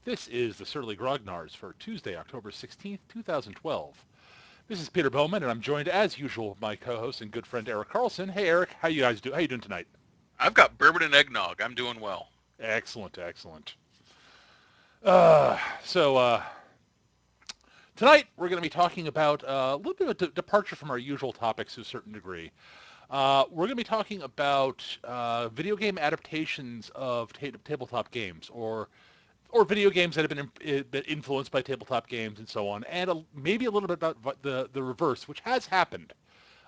This is the Surly Grognards for Tuesday, October 16th, 2012. This is Peter Bowman, and I'm joined, as usual, by my co-host and good friend Eric Carlson. Hey, Eric, how you guys do? How you doing tonight? I've got bourbon and eggnog. I'm doing well. Excellent, excellent. So tonight we're going to be talking about a little bit of a departure from our usual topics to a certain degree. We're going to be talking about video game adaptations of tabletop games, or video games that have been influenced by tabletop games and so on, and maybe a little bit about the reverse, which has happened,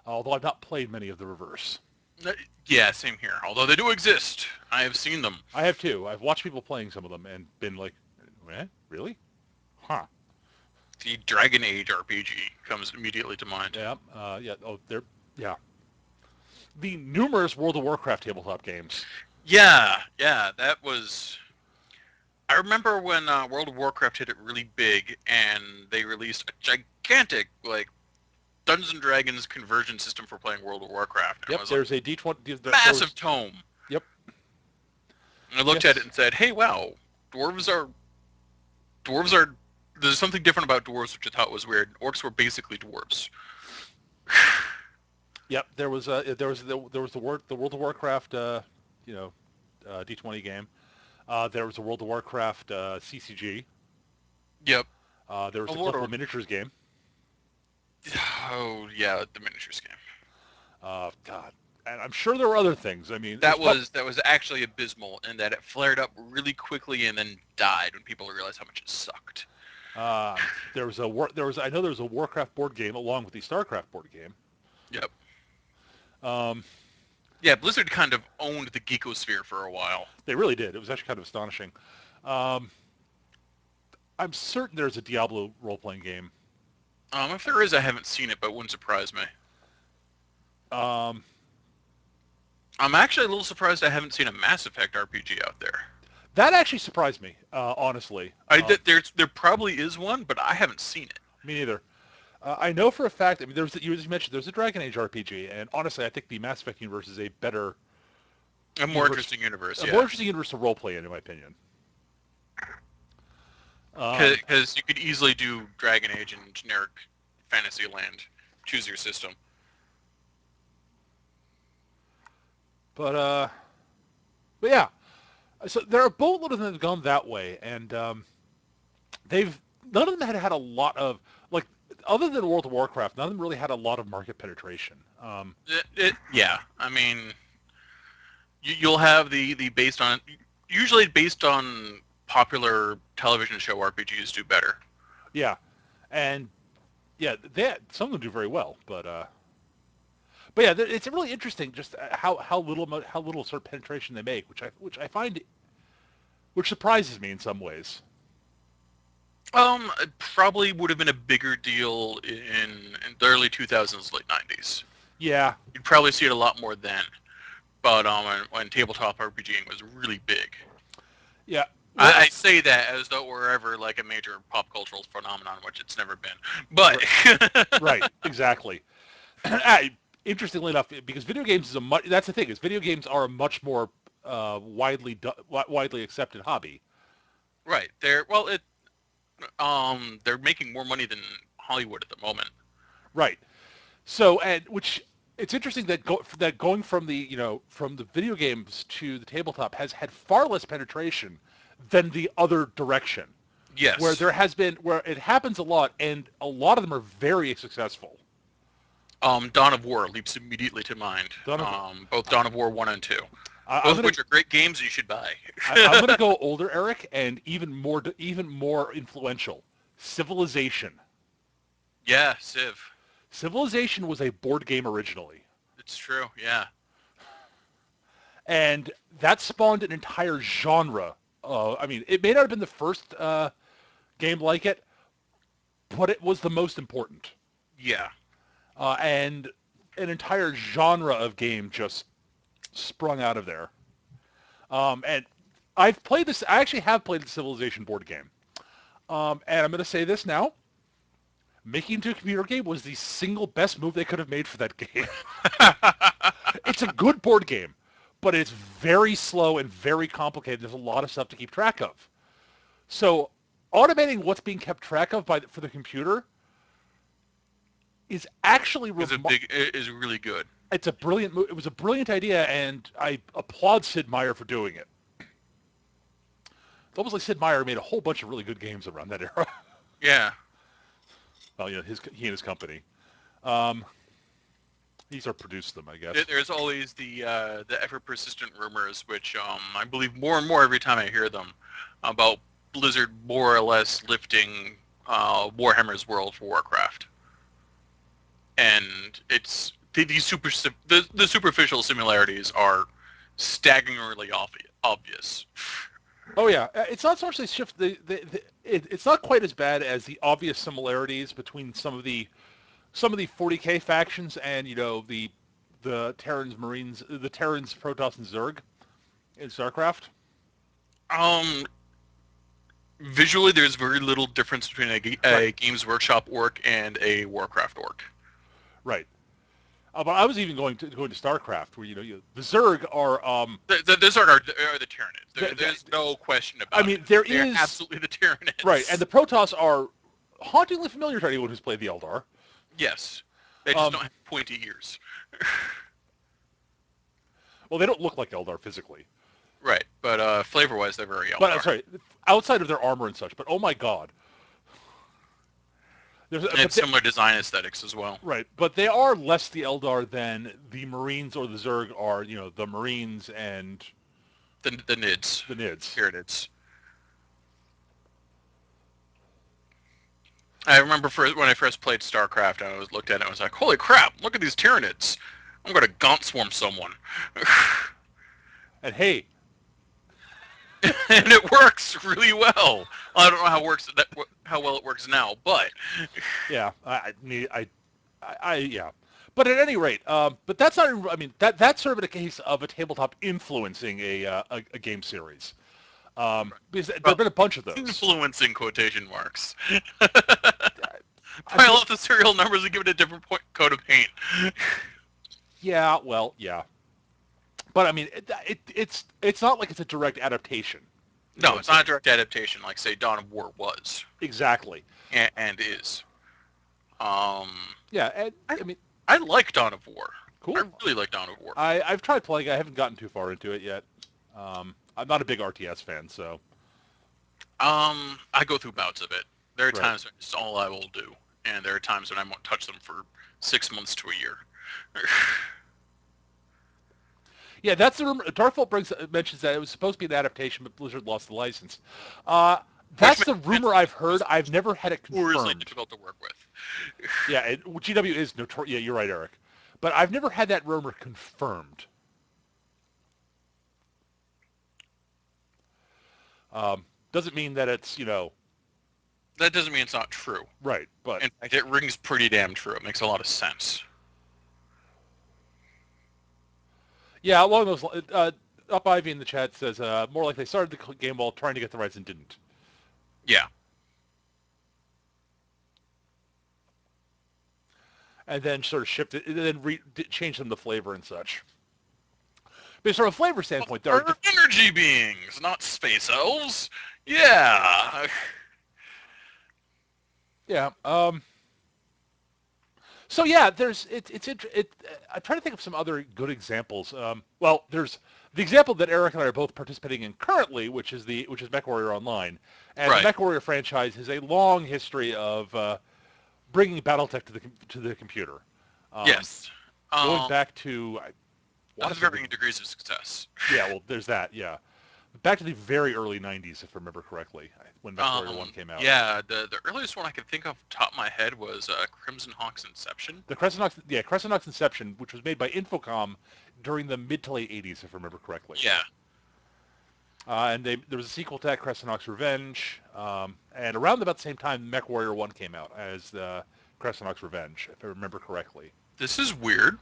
although I've not played many of the reverse. Yeah, same here. Although they do exist. I have seen them. I have too. I've watched people playing some of them and been like, eh, really? Huh. The Dragon Age RPG comes immediately to mind. Yeah, yeah, yeah. The numerous World of Warcraft tabletop games. Yeah, that was... I remember when World of Warcraft hit it really big, and they released a gigantic, Dungeons and Dragons conversion system for playing World of Warcraft. Yep, there's a D20... massive tome. Yep. And I looked at it and said, hey, wow, dwarves are... There's something different about dwarves, which I thought was weird. Orcs were basically dwarves. Yep, there was the World of Warcraft D20 game. There was a World of Warcraft CCG. Yep. There was a Collectible Miniatures game. Oh yeah, the miniatures game. God, and I'm sure there were other things. I mean, that was actually abysmal in that it flared up really quickly and then died when people realized how much it sucked. I know there was a Warcraft board game along with the StarCraft board game. Yep. Yeah, Blizzard kind of owned the geekosphere for a while. They really did. It was actually kind of astonishing. I'm certain there's a Diablo role-playing game. If there is, I haven't seen it, but it wouldn't surprise me. I'm actually a little surprised I haven't seen a Mass Effect RPG out there. That actually surprised me, honestly. There probably is one, but I haven't seen it. Me neither. I know for a fact. I mean, as you mentioned, there's a Dragon Age RPG, and honestly, I think the Mass Effect universe is a more interesting universe. More interesting universe to roleplay in my opinion. Because you could easily do Dragon Age in generic fantasy land. Choose your system. But yeah. So there are a boatload of them that have gone that way, and none of them had a lot of, other than World of Warcraft, none of them really had a lot of market penetration. Yeah, I mean, you'll have the usually based on popular television show RPGs do better. Yeah, and yeah, some of them do very well, but yeah, it's really interesting just how little sort of penetration they make, which I find, which surprises me in some ways. It probably would have been a bigger deal in the early 2000s, late 90s. Yeah. You'd probably see it a lot more then, but when tabletop RPGing was really big. Yeah. Well, I say that as though we're ever like a major pop cultural phenomenon, which it's never been. But right, exactly. Interestingly enough, because video games that's the thing, is video games are a much more widely accepted hobby. Right. They're making more money than Hollywood at the moment. Right. So, and which it's interesting that going from the video games to the tabletop has had far less penetration than the other direction. Yes. Where it happens a lot, and a lot of them are very successful. Dawn of War leaps immediately to mind. Both Dawn of War 1 and 2. Both of which are great games you should buy. I'm going to go older, Eric, and even more influential. Civilization. Yeah, Civ. Civilization was a board game originally. It's true, yeah. And that spawned an entire genre. I mean, it may not have been the first game like it, but it was the most important. Yeah. And an entire genre of game just sprung out of there. And I've played this. I actually have played the Civilization board game. And I'm going to say this now. Making it into a computer game was the single best move they could have made for that game. It's a good board game, but it's very slow and very complicated. There's a lot of stuff to keep track of. So automating what's being kept track of for the computer is actually is really good. it's a brilliant it was a brilliant idea, and I applaud Sid Meier for doing it. It's almost like Sid Meier made a whole bunch of really good games around that era. Yeah. Well, he and his company. Um, he sort of produced them, I guess. There's always the ever persistent rumors, which I believe more and more every time I hear them, about Blizzard more or less lifting Warhammer's World for Warcraft, and it's the superficial similarities are staggeringly obvious. Oh yeah, it's not so much they shift it's not quite as bad as the obvious similarities between some of the 40K factions and the Terrans Marines, the Terrans Protoss and Zerg in StarCraft. Um, Visually, there's very little difference between Right, a Games Workshop orc and a Warcraft orc. right. But I was even going to StarCraft, where the Zerg are Those are the Tyranids. th- There's no question I about it. mean there They're is absolutely the right, and Tyranids. the Protoss are hauntingly familiar to anyone who's played the Eldar. Yes, they just Um, don't have pointy ears. well, they don't look like Eldar physically, Right, but flavor-wise, they're very but I'm Eldar. sorry, outside of their armor and such. But oh my God, there's And but it's similar design aesthetics as well. right, but they are less the Eldar than the Marines or the Zerg are. The Marines and The Nids, the Nids. Tyranids. I remember when I first played StarCraft, I was looked at it and I was like, holy crap, look at these Tyranids. I'm going to gaunt swarm someone. And hey, And it works really well. I don't know how well it works now, but yeah, yeah. But at any rate, but that's not. I mean, that's sort of a case of a tabletop influencing a game series. Because there've well, been a bunch of those. influencing quotation marks. I'm Pile just up the serial numbers and give it a different coat of paint. yeah, well, yeah. But I mean, it's not like it's a direct adaptation. Is what No, I'm it's not a saying. direct adaptation like say Dawn of War was Exactly. and is. Um, Yeah, and I I mean, I like Dawn of War. I cool. really like Dawn of War. I've tried playing. I haven't gotten too far into it yet. I'm not a big RTS fan, so I go through bouts of it. There are right. times when it's all I will do, and there are times when I won't touch them for 6 months to a year. Yeah, that's the rumor. Darkvault mentions that it was supposed to be an adaptation, but Blizzard lost the license. Which That's makes the sense rumor I've because heard. it's I've never had it notoriously confirmed. difficult to work with. Yeah, GW is notorious. Yeah, you're right, Eric. But I've never had that rumor confirmed. Doesn't mean that it's That doesn't mean it's not true. right, but In fact, it rings pretty damn true. It makes a lot of sense. yeah, along those lines. Up Ivy in the chat says more like they started the game while trying to get the rights and didn't, Yeah. and then sort of shipped it, and then changed them the flavor and such. But from a flavor standpoint, there are Are energy beings, not space elves. Yeah. yeah. So yeah, I'm trying to think of some other good examples. Well, there's the example that Eric and I are both participating in currently, which is MechWarrior Online, and the Right. MechWarrior franchise has a long history of bringing BattleTech to the computer, um, Yes. going back to I want Of to say varying degrees of success. yeah, well, there's that, yeah, back to the very early '90s, if I remember correctly, when MechWarrior One came out. Yeah, the earliest one I could think of top of my head was Crimson Hawk's Inception. The Crescent Inception, which was made by Infocom during the mid to late '80s, if I remember correctly. Yeah. And there was a sequel to that, Crescent Revenge, and around about the same time, MechWarrior 1 came out as Crescent Revenge, if I remember correctly. This is weird.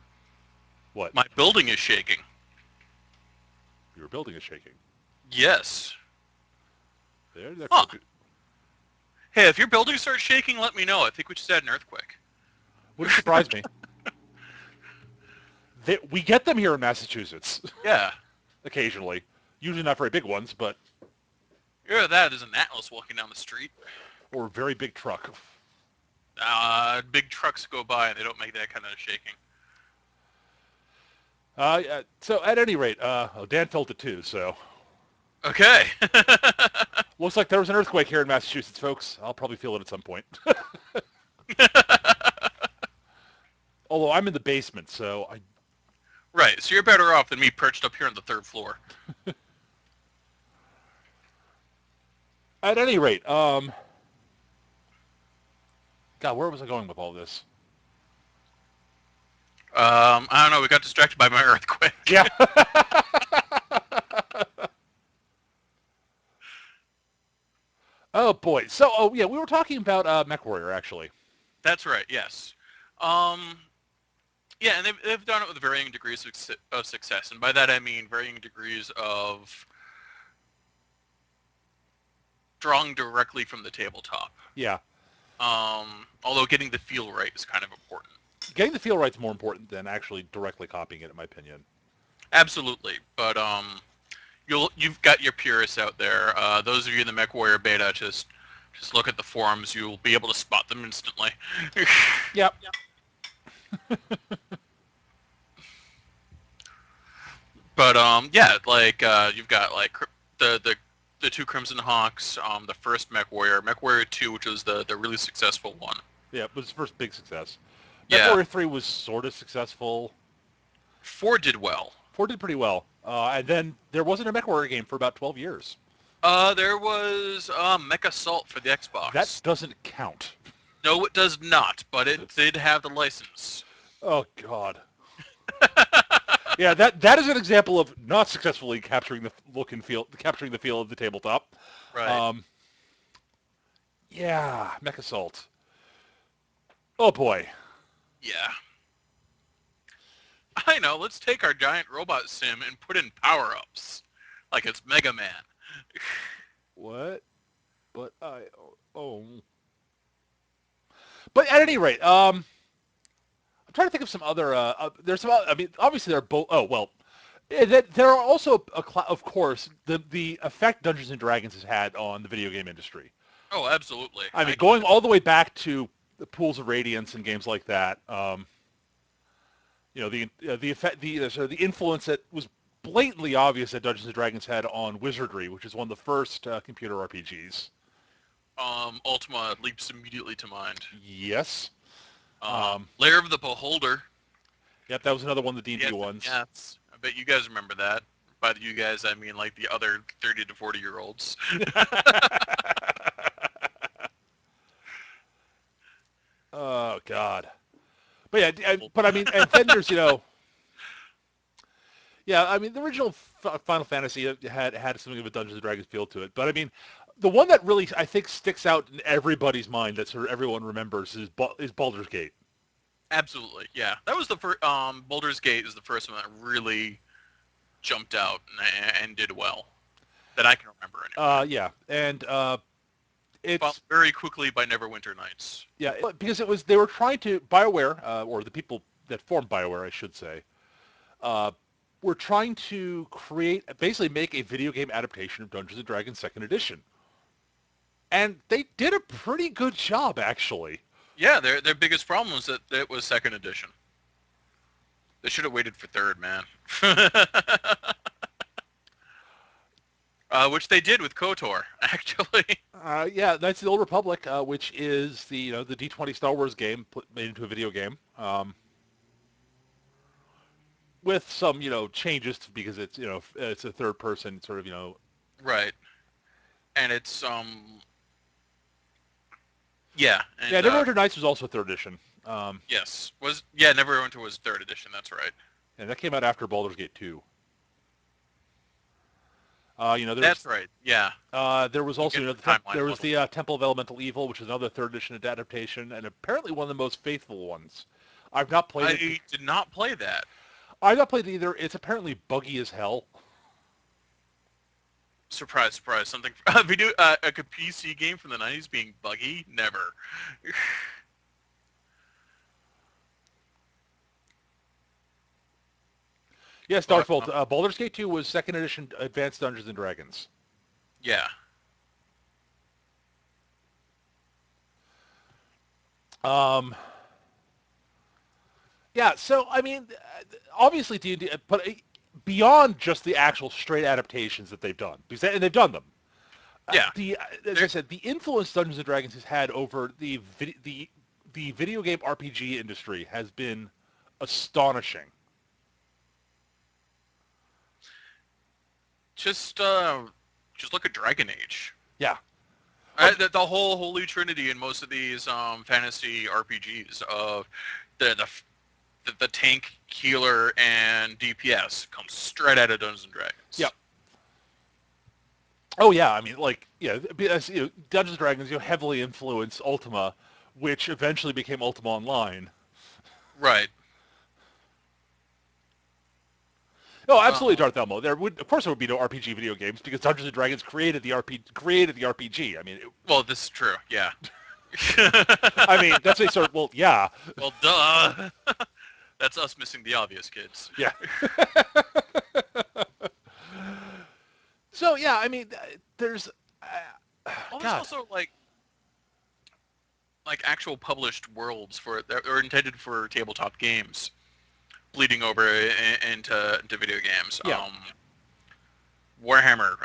What? My building is shaking. Your building is shaking. Yes. There Huh. could be. Hey, if your building starts shaking, let me know. I think we just had an earthquake. Wouldn't surprise me. We get them here in Massachusetts, Yeah. occasionally. Usually not very big ones, but Either that is an Atlas walking down the street. or a very big truck. Big trucks go by and they don't make that kind of shaking. So at any rate, Dan felt it too. So Okay. looks like there was an earthquake here in Massachusetts, folks. I'll probably feel it at some point. Although I'm in the basement, so I. Right, so you're better off than me perched up here on the third floor. At any rate, God, where was I going with all this? I don't know, we got distracted by my earthquake. Yeah. Oh boy. So, oh yeah, we were talking about MechWarrior actually. That's right, yes. Um, yeah, and they've done it with varying degrees of success, and by that I mean varying degrees of drawing directly from the tabletop. Yeah. Although getting the feel right is kind of important. Getting the feel right's more important than actually directly copying it, in my opinion. Absolutely, but you've got your purists out there. Those of you in the MechWarrior beta, just look at the forums. You'll be able to spot them instantly. Yep. But yeah, like you've got like the two Crimson Hawks, the first MechWarrior 2, which was the really successful one. Yeah, it was his first big success. Yeah, MechWarrior 3 was sort of successful. 4 did well. 4 did pretty well. And then there wasn't a MechWarrior game for about 12 years. There was Mech Assault for the That Xbox. doesn't count. No, it does not, but it did have the license. Oh, God. Yeah, that is an example of not successfully capturing the look and feel, capturing the feel of the tabletop. Right. Um, yeah, Mech Assault. Oh boy. Yeah. I know. Let's take our giant robot sim and put in power-ups, like it's Mega Man. What? But oh. But at any rate, I'm trying to think of some other. There's some. I mean, obviously there are both. Oh well, there are also of course the effect Dungeons and Dragons has had on the video game industry. Oh, absolutely. I mean, going all the way back to the Pools of Radiance and games like that. You know, the effect, sort of the influence that was blatantly obvious that Dungeons and Dragons had on Wizardry, which is one of the first computer RPGs. Ultima leaps immediately to mind. Yes. Um, Lair of the Beholder. yep, that was another one of the D&D Yes, ones. yes. I bet you guys remember that. By you guys, I mean like the other 30 to 40-year-olds. Oh God. But yeah, but I mean, and then there's yeah, I mean, the original Final Fantasy had something of a Dungeons and Dragons feel to it. But I mean, the one that really I think sticks out in everybody's mind that sort of everyone remembers is Baldur's Gate. Absolutely, yeah. That was the first. Baldur's Gate is the first one that really jumped out and did well that I can remember anyway. Yeah, and Followed it's very quickly by Neverwinter Nights. yeah because they were trying to BioWare or the people that formed BioWare, I should say, uh, were trying to basically make a video game adaptation of Dungeons and Dragons Second Edition, and they did a pretty good job actually. Yeah, their biggest problem was that it was second edition. They should have waited for third, man. Which they did with KOTOR, actually. Yeah, Knights of the Old Republic, which is the D20 Star Wars game made into a video game, with some changes because it's a third person sort of Right. And it's yeah, yeah. and Neverwinter Nights was also third edition, yes, Neverwinter was third edition. That's right. and that came out after Baldur's Gate 2. That's right. Yeah. There was You also get the there timeline was muddled. the Temple of Elemental Evil, which is another third edition adaptation, and apparently one of the most faithful ones. I've not played it. I did not play that. I've not played it either. It's apparently buggy as hell. Surprise, surprise! Something video a PC game from the '90s being buggy? Never. Yes, But Darkbolt. Baldur's Gate 2 was second edition Advanced Dungeons and Dragons. yeah, Um, yeah, so I mean, obviously D&D, but beyond just the actual straight adaptations that they've done, because and they've done them. Yeah, As I there, said, the influence Dungeons and Dragons has had over the video game RPG industry has been astonishing. just uh, just look at Dragon Age. Yeah. Um, The whole holy trinity in most of these fantasy RPGs of the tank, healer, and DPS comes straight out of Dungeons and yeah. Dragons. Oh yeah. I mean, like, Dungeons and Dragons, heavily influenced Ultima, which eventually became Ultima Online. Right. Oh, absolutely, Um, Darth Elmo. Of course, there would be no RPG video games because Dungeons and Dragons created the RPG. I mean, well, this is true. Yeah. I mean, that's a sort of, well, yeah, well, duh. That's us missing the obvious, kids. yeah. So yeah, I mean, there's, Well, there's God, also like actual published worlds for that are intended for tabletop games, bleeding over into video games. yeah, Warhammer.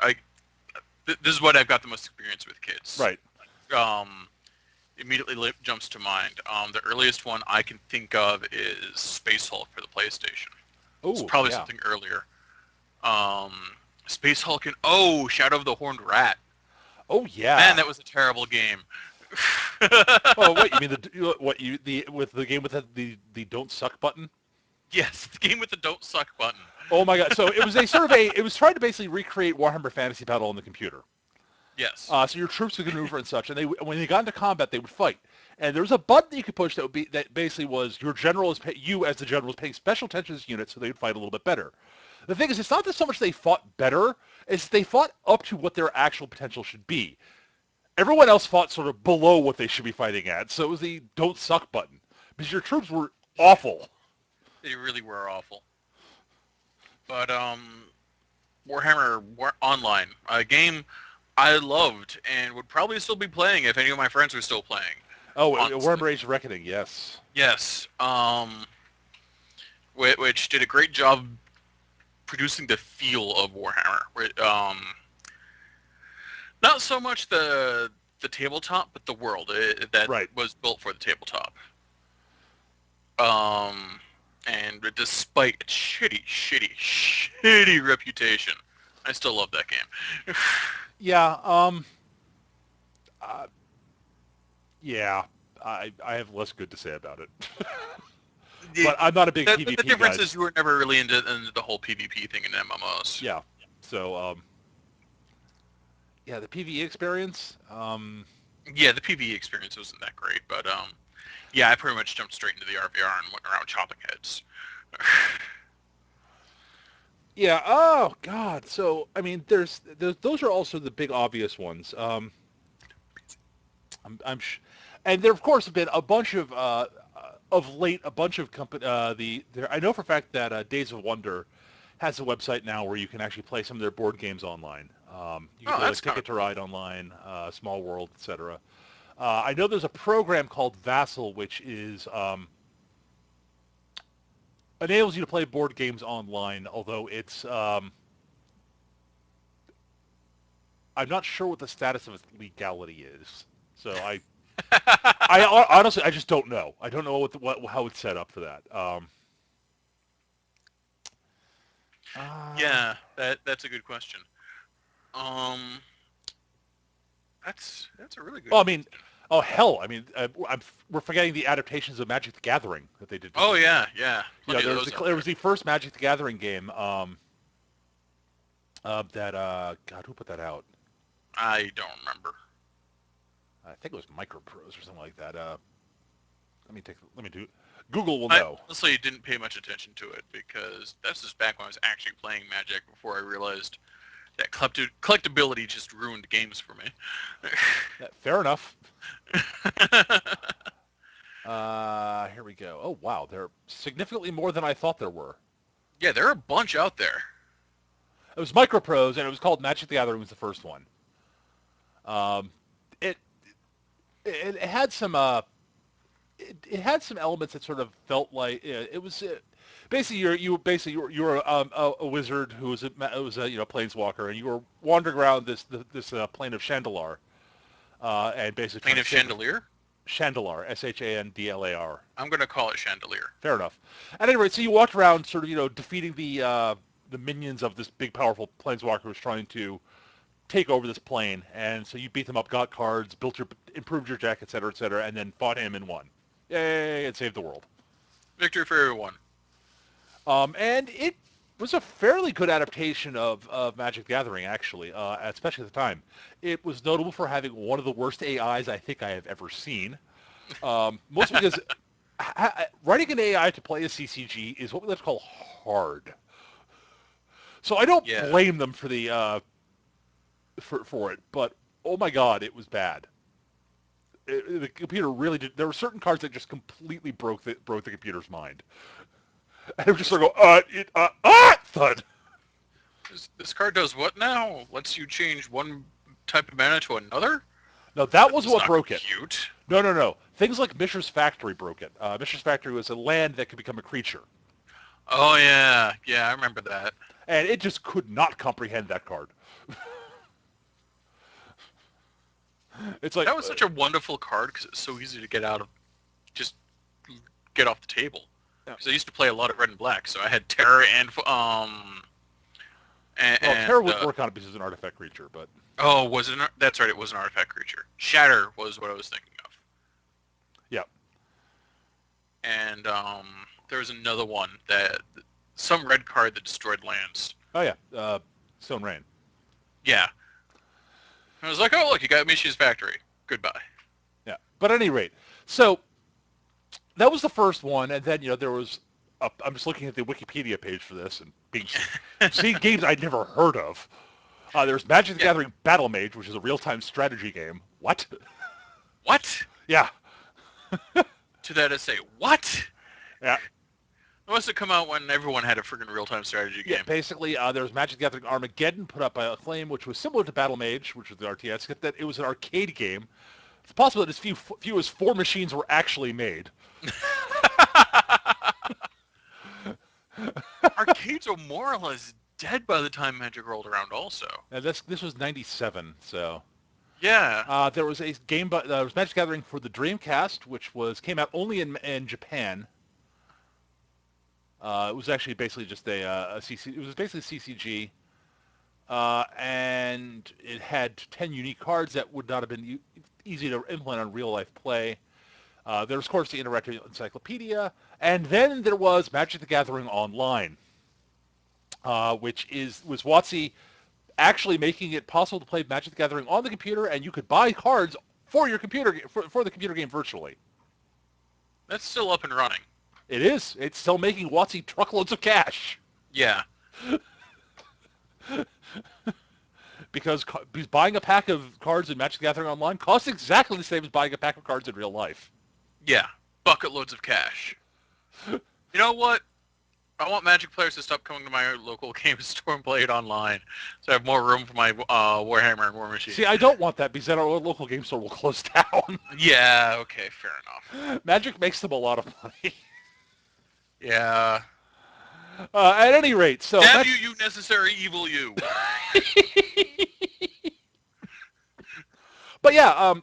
This is what I've got the most experience with kids. right. Um, immediately jumps to mind. The earliest one I can think of is Space Hulk for the PlayStation. It's Oh probably yeah, something earlier. Um, Space Hulk and oh, Shadow of the Horned Rat. oh Man, yeah. that was a terrible game. Oh, what you mean the with the game with the don't suck button? Yes, the game with the don't suck button. Oh my God! So it was a sort of it was trying to basically recreate Warhammer Fantasy Battle on the computer. Yes. So your troops would maneuver and such, and when they got into combat, they would fight. And there was a button that you could push that basically was your general you as the general is paying special attention to this unit, so they would fight a little bit better. The thing is, it's not that so much they fought better; it's they fought up to what their actual potential should be. Everyone else fought sort of below what they should be fighting at, so it was the don't suck button because your troops were awful. They really were awful. But Warhammer Online, a game I loved and would probably still be playing if any of my friends were still playing. Oh, Honestly, Warhammer Age of Reckoning, yes. yes. Which did a great job producing the feel of Warhammer. Not so much the tabletop, but the world that Right. was built for the tabletop. Um, and despite its shitty reputation, I still love that game. Yeah. Uh, yeah. I have less good to say about it, the, but I'm not a big the PvP difference guy. is you were never really into the whole PvP thing in MMOs. Yeah. So yeah, the PvE experience. Yeah, the PvE experience wasn't that great, but yeah, I pretty much jumped straight into the RVR and went around chopping heads. Yeah. Oh God. So I mean, those are also the big obvious ones. I'm and there of course have been a bunch of late a bunch of company I know for a fact that Days of Wonder has a website now where you can actually play some of their board games online. You can Oh, play like that's kind Ticket of to cool. Ride online, Small World, etc. I know there's a program called Vassal which is enables you to play board games online, although it's I'm not sure what the status of its legality is. So honestly I just don't know. I don't know what how it's set up for that. Uh, Yeah, that's a good question. Um, that's a really good well, I mean, question. oh hell, I mean, we're forgetting the adaptations of Magic the Gathering that they did for Oh D&D. yeah, yeah, You know, plenty of those out there there. was the first Magic the Gathering game that God, who put that out? I don't remember. I think it was Microprose or something like that. Let me do. Google will I know. honestly didn't pay much attention to it because that's just back when I was actually playing Magic before I realized that collectability just ruined games for me. Fair enough. Here we go. Oh wow, there are significantly more than I thought there were. Yeah, there are a bunch out there. It was Microprose, and it was called Magic the Gathering was the first one. Um, it it had some it had some elements that sort of felt like it was basically you were a wizard who was a planeswalker, and you were wandering around this plane of Chandelar, and basically trying Plane to of save Chandelier? Chandelar, Shandlar. I'm going to call it Chandelier. Fair enough. At any rate, so you walked around, sort of defeating the minions of this big powerful planeswalker who's trying to take over this plane, and so you beat them up, got cards, improved your deck, etc., and then fought him and won. Yay! And saved the world. Victory for everyone. And it was a fairly good adaptation of Magic the Gathering, actually, especially at the time. It was notable for having one of the worst AIs I think I have ever seen. Mostly because writing an AI to play a CCG is what we like to call hard. So I don't Yeah. blame them for for it, but oh my god, it was bad. The computer really did. There were certain cards that just completely broke the computer's mind. And it was just This, sort of go, thud. this card does what now? Lets you change one type of mana to another? Now that was That's what not broke it. cute. No, no, no. Things like Mishra's Factory broke it. Mishra's Factory was a land that could become a creature, Oh, yeah. Yeah, I remember that. and it just could not comprehend that card. It's like, That was such a wonderful card because it's so easy to get out of, just get off the table. yeah. Because I used to play a lot of red and black, so I had Terror Well, and Terror wouldn't work on it because it's an artifact creature, but oh, was it? That's right, it was an artifact creature. Shatter was what I was thinking of, yeah. and there was another one that some red card that destroyed lands. Oh yeah, Stone Rain. Yeah, I was like, oh look, you got Mishi's Factory. Goodbye. Yeah. But at any rate, so that was the first one, and then there was. I'm just looking at the Wikipedia page for this and seeing games I'd never heard of. There's Magic the Yeah. Gathering Battle Mage, which is a real-time strategy game. What? What? Yeah. To that I say, what? Yeah. It must have come out when everyone had a freaking real-time strategy Yeah, game. basically, there was Magic the Gathering Armageddon put up by Acclaim, which was similar to Battle Mage, which was the RTS, except that it was an arcade game. It's possible that as few as 4 machines were actually made. Arcades are more or less dead by the time Magic rolled around also. And this was 97, so... Yeah. there was a game, there was Magic the Gathering for the Dreamcast, which came out only in Japan. It was actually basically just a CC. It was basically CCG, and it had 10 unique cards that would not have been easy to implement on real life play. There was, of course, the interactive encyclopedia, and then there was Magic the Gathering Online, which was WotC actually making it possible to play Magic the Gathering on the computer, and you could buy cards for your computer for the computer game virtually. That's still up and running. It is. It's still making WotC truckloads of cash Yeah. because buying a pack of cards in Magic the Gathering Online costs exactly the same as buying a pack of cards in real life. Yeah. Bucket loads of cash. You know what? I want Magic players to stop coming to my local game store and play it online, so I have more room for my Warhammer and War Machine. See, I don't want that because then our local game store will close down. Yeah. Okay. Fair enough. Magic makes them a lot of money. Yeah. At any rate, so Damn you, you necessary evil, you. But yeah,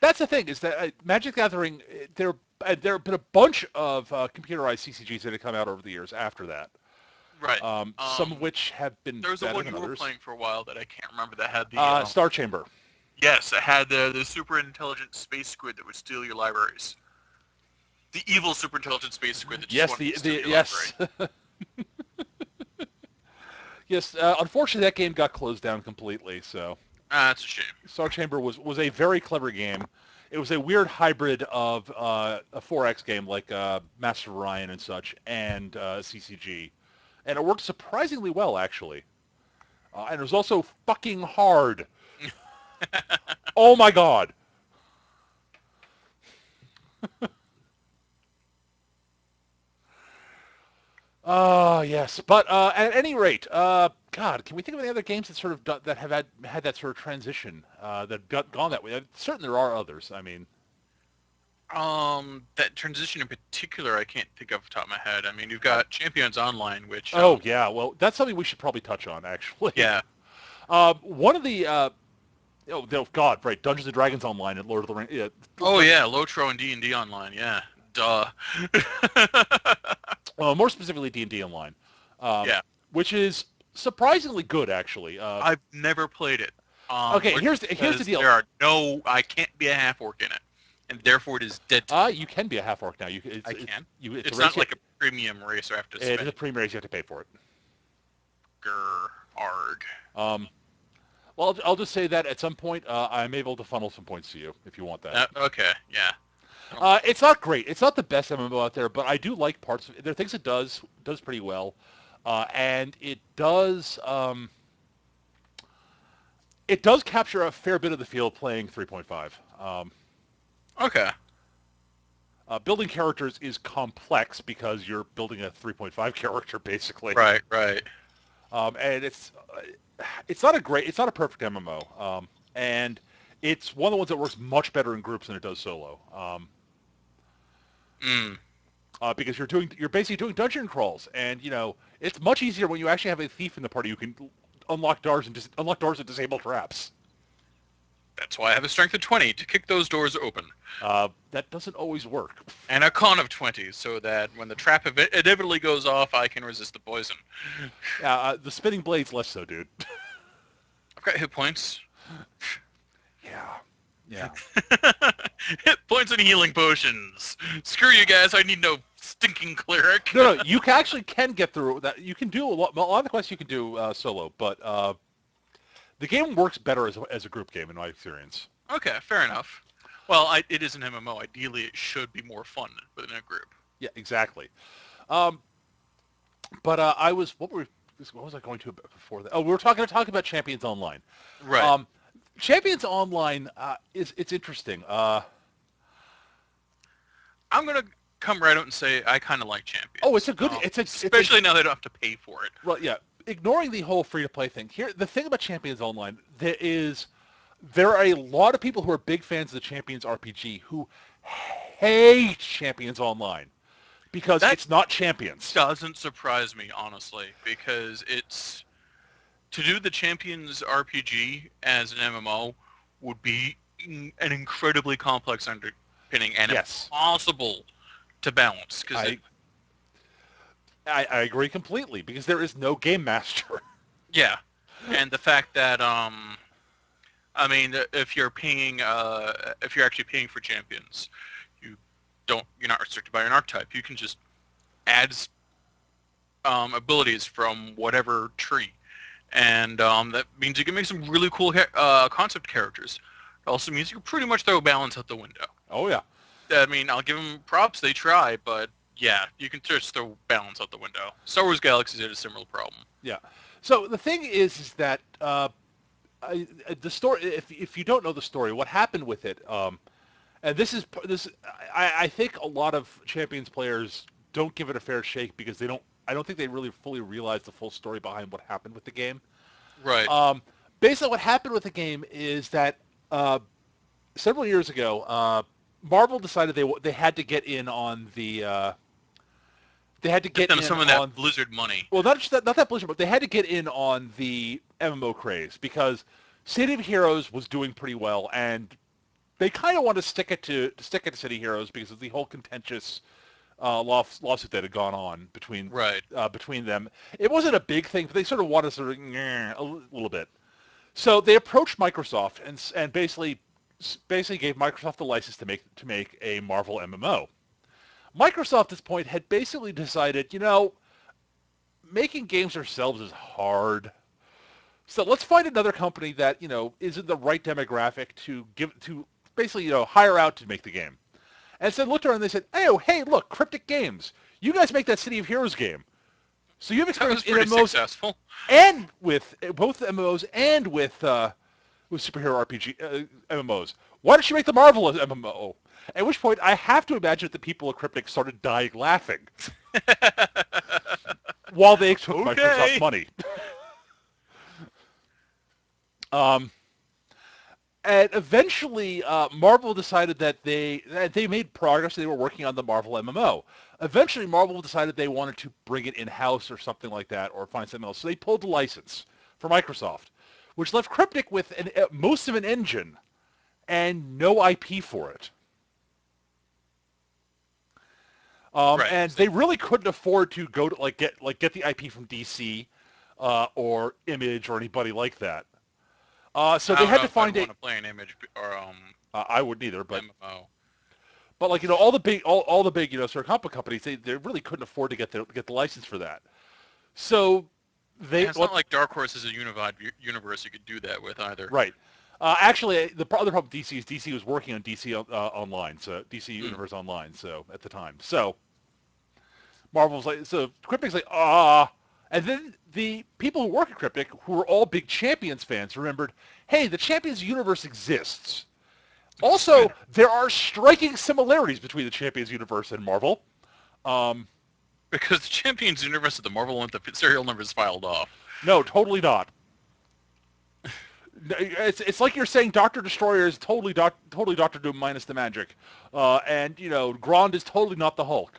that's the thing is that Magic the Gathering there have been a bunch of computerized CCGs that have come out over the years after that. Right. Some of which have been There was the better one than you were others. playing for a while that I can't remember that had the Star Chamber. yes, it had the super intelligent space squid that would steal your libraries. The evil super intelligent space squid that just Yes, wanted to steal your yes. library. Yes, unfortunately that game got closed down completely, so Ah, that's a shame. Star Chamber was a very clever game. It was a weird hybrid of a 4X game like Master of Orion and such, and CCG. And it worked surprisingly well, actually. And it was also fucking hard. Oh my god. Yes. But at any rate, God, can we think of any other games that sort of that have had that sort of transition that gone that way? Certainly there are others. I mean, That transition in particular, I can't think of off the top of my head. I mean, you've got Champions Online, which, Oh yeah, well that's something we should probably touch on actually. yeah. One of the God, right, Dungeons and Dragons Online and Lord of the Rings. Yeah, Oh yeah, Lotro and D&D Online, yeah. Duh. more specifically D&D Online, um, Yeah, which is surprisingly good actually. I've never played it. Okay, Largely here's the because deal. I can't be a half orc in it, and therefore it is dead to me. You can be a half orc now. I can. It's a It's race. not like a premium race I have to It is spend. a premium race. You have to pay for it. Grr, arg. Um, well, I'll just say that at some point I'm able to funnel some points to you if you want that. Okay, yeah. I don't mind. It's not great. It's not the best MMO out there, but I do like parts of it. There are things it does pretty well, and it does capture a fair bit of the field playing 3.5. Okay, Building characters is complex because you're building a 3.5 character basically, right, right. and it's not a great, it's not a perfect MMO, and it's one of the ones that works much better in groups than it does solo. Mm, Because you're basically doing dungeon crawls, and it's much easier when you actually have a thief in the party who can unlock doors and disable traps. that's why I have a strength of 20 to kick those doors open, That doesn't always work. and a con of 20 so that when the trap inevitably goes off, I can resist the poison. The spinning blades less so, dude. I've got hit points. Yeah, yeah. Hit points and healing potions. Screw you guys, I need no stinking cleric. No, no, you can get through that. You can do a lot of the quests you can do solo, but the game works better as a group game in my experience. Okay, fair enough. Well, it is an MMO. Ideally, it should be more fun within a group. Yeah, exactly. Um, but what was I going to before that? Oh, we were talking about Champions Online. Right. Um, Champions Online is it's interesting. I'm gonna come right out and say I kind of like Oh, it's Champions, a good. It's a especially now they don't have to pay for it. well, yeah. Ignoring the whole free to play thing, here the thing about Champions Online, there are a lot of people who are big fans of the Champions RPG who hate Champions Online because That it's not Champions. doesn't surprise me, honestly, because it's to do the Champions RPG as an MMO would be an incredibly complex underpinning and Yes, impossible to balance because it I I agree completely because there is no game master. yeah, and the fact that I mean, if you're actually paying for champions, you you're not restricted by an archetype. You can just add abilities from whatever tree, and that means you can make some really cool concept characters. It also means you can pretty much throw balance out the window. Oh yeah, I mean, I'll give them props; they try, but yeah, you can just throw balance out the window. Star Wars Galaxies had a similar problem. yeah. So the thing is that the story. If you don't know the story, what happened with it, and this, I think a lot of Champions players don't give it a fair shake because they don't. I don't think they really fully realize the full story behind what happened with the game. Right. Um, Basically, what happened with the game is that several years ago, Marvel decided they had to get in on the they had to Get get them in some of that on Blizzard money. well, not that Blizzard, but they had to get in on the MMO craze because City of Heroes was doing pretty well, and they kind of want to stick it to City Heroes because of the whole contentious lawsuit that had gone on Right. between them. It wasn't a big thing, but they sort of wanted to sort of little bit. So they approached Microsoft and basically gave Microsoft the license to make a Marvel MMO. Microsoft at this point had basically decided, making games ourselves is hard. So let's find another company that, is in the right demographic to basically, hire out to make the game. And so looked around and they said, hey, look, Cryptic Games. You guys make that City of Heroes game. So you have That experience was in pretty MMOs successful. and with both MMOs and with superhero RPG MMOs. Why don't you make the Marvel MMO? At which point, I have to imagine that the people at Cryptic started dying laughing while they took Microsoft's Okay. money. Um, And eventually, Marvel decided that they made progress. They were working on the Marvel MMO. Eventually, Marvel decided they wanted to bring it in-house or something like that, or find something else. So they pulled the license for Microsoft, which left Cryptic with most of an engine and no IP for it. Right. And So they really couldn't afford to go to get the IP from DC or Image or anybody like that. So I they don't had know to if I'd find want a. to play an Image or I wouldn't either, MMO. but like all the big all the big sort of comic book companies they really couldn't afford to get the license for that. So they And it's not what like Dark Horse is a unified universe you could do that with either. right. Actually, the other problem with DC is DC was working on DC Online, so DC Hmm. Universe Online, so at the time. So Marvel's like, so Cryptic's like, and then the people who work at Cryptic, who were all big Champions fans, remembered, hey, the Champions universe exists. Also, there are striking similarities between the Champions universe and Marvel. Um, Because the Champions universe of the Marvel one, the serial numbers filed off. no, totally not. It's like you're saying Doctor Destroyer is totally Doctor Doom minus the magic, and Grond is totally not the Hulk.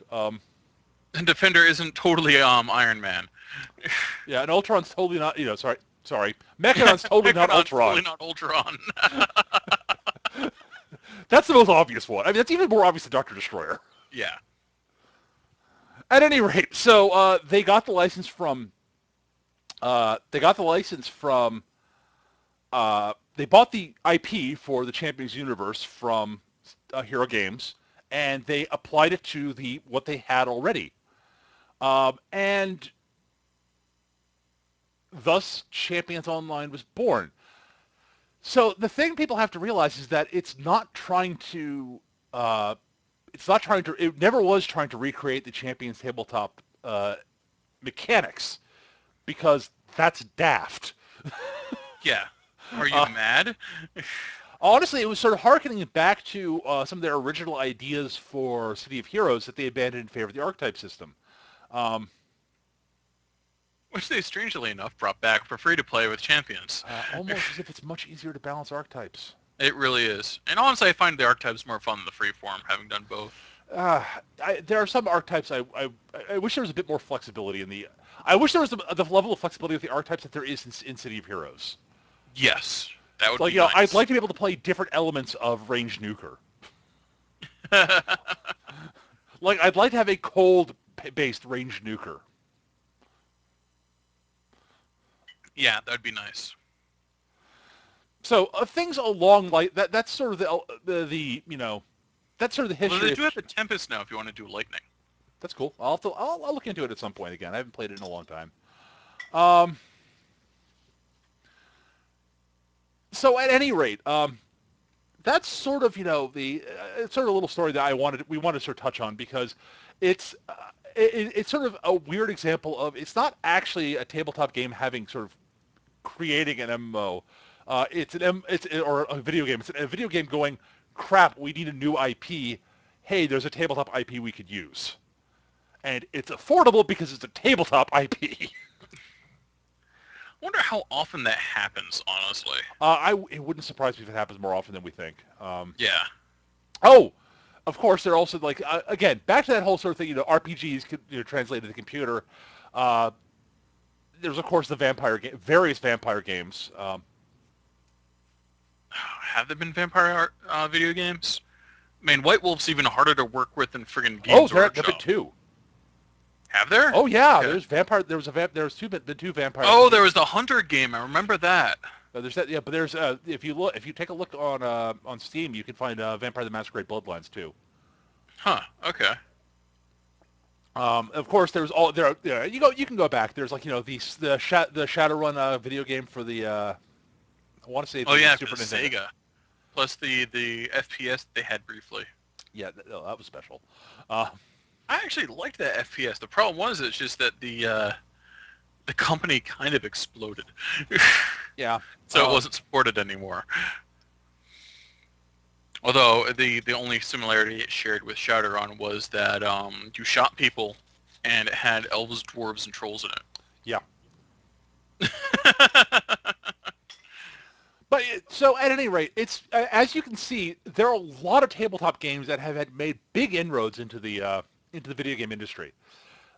And Defender isn't totally Iron Man. Yeah, and Ultron's totally not. Sorry, Mechanon's totally not Mechanon's totally Ultron. not Ultron. That's the most obvious one. I mean, that's even more obvious than Doctor Destroyer. Yeah. At any rate, so they got the license from. They bought the IP for the Champions Universe from Hero Games, and they applied it to the what they had already, and thus Champions Online was born. So the thing people have to realize is that uh, it never was trying to recreate the Champions tabletop mechanics because that's daft. Yeah. Are you Uh, mad? Honestly, it was sort of harkening back to some of their original ideas for City of Heroes that they abandoned in favor of the archetype system. Um, Which they strangely enough brought back for free to play with Champions. Almost as if it's much easier to balance archetypes. It really is. And honestly, I find the archetypes more fun than the freeform, having done both. Uh, there are some archetypes I wish there was a bit more flexibility in the. I wish there was the level of flexibility with the archetypes that there is in City of Heroes. Yes, that would Like be I'd nice. like to be able to play different elements of ranged nuker. Like I'd like to have a cold based ranged nuker. Yeah, that would be nice. So things along like that. That's sort of the that's sort of the Although they history of. do have the Tempest now if you want to do Lightning. That's cool. I'll look into it at some point again. I haven't played it in a long time. Um, so at any rate, that's sort of the it's sort of a little story that we wanted to sort of touch on because it's it's sort of a weird example of it's not actually a tabletop game having sort of creating an MMO. Or a video game. It's a video game going, crap. We need a new IP. Hey, there's a tabletop IP we could use, and it's affordable because it's a tabletop IP. I wonder how often that happens, honestly. It wouldn't surprise me if it happens more often than we think. Yeah. Oh, of course, they're also like again back to that whole sort of thing. RPGs could translate to the computer. Uh, there's of course the various vampire games. Have there been vampire video games? Man, White Wolf's even harder to work with than friggin' Oh, Games there've been Workshop. two. Have there? Oh yeah, Okay. there's been two vampire. Oh, there was the Hunter game. I remember that. There's that, yeah, but there's if you take a look on Steam, you can find Vampire the Masquerade Bloodlines too. Huh. Okay. Of course, there's all there. Yeah, you can go back. There's like the Shadowrun video game for the I want to say Oh the yeah, for Super the Nintendo. Sega. Plus the FPS they had briefly. Yeah, no, that was special. Uh, I actually liked that FPS. The problem was it's just that the company kind of exploded, yeah, so it wasn't supported anymore. Although the only similarity it shared with Shadowrun was that you shot people, and it had elves, dwarves, and trolls in yeah. it. But But so at any rate, it's as you can see, there are a lot of tabletop games that have had made big inroads into the video game industry,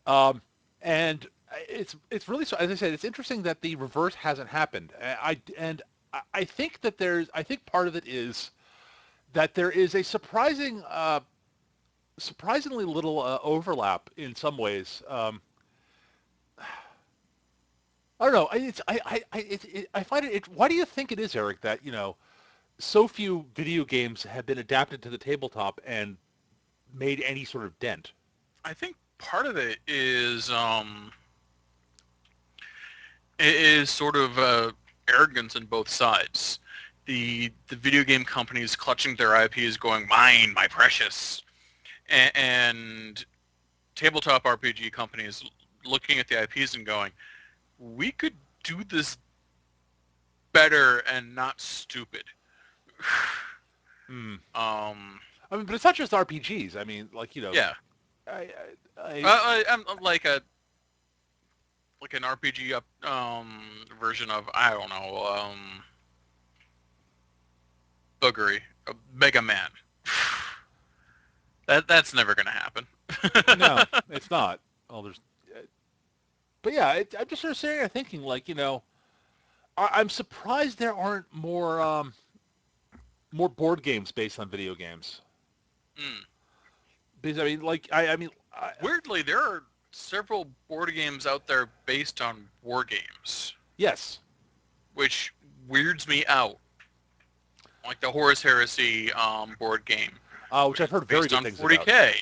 um, and it's really so. As I said, it's interesting that the reverse hasn't happened. I think that I think part of it is that there is a surprisingly little overlap in some ways. I don't know. I find Why do you think it is, Eric, that so few video games have been adapted to the tabletop and made any sort of dent? I think part of it is sort of arrogance on both sides. The video game companies clutching their IPs, going mine, my precious, and tabletop RPG companies looking at the IPs and going, we could do this better and not stupid. Hmm. um, I mean, but it's not just RPGs. I mean, yeah, I, I I'm like an RPG version of I don't know boogery, Mega Man. That's never gonna happen. no, it's not. Oh, uh, but yeah, I'm just sort of sitting there thinking, I'm surprised there aren't more board games based on video games. Mm. Because I mean, Weirdly, there are several board games out there based on war games, yes, which weirds me out. Like the Horus Heresy board game, which which I've is heard very based good on things about. 40K.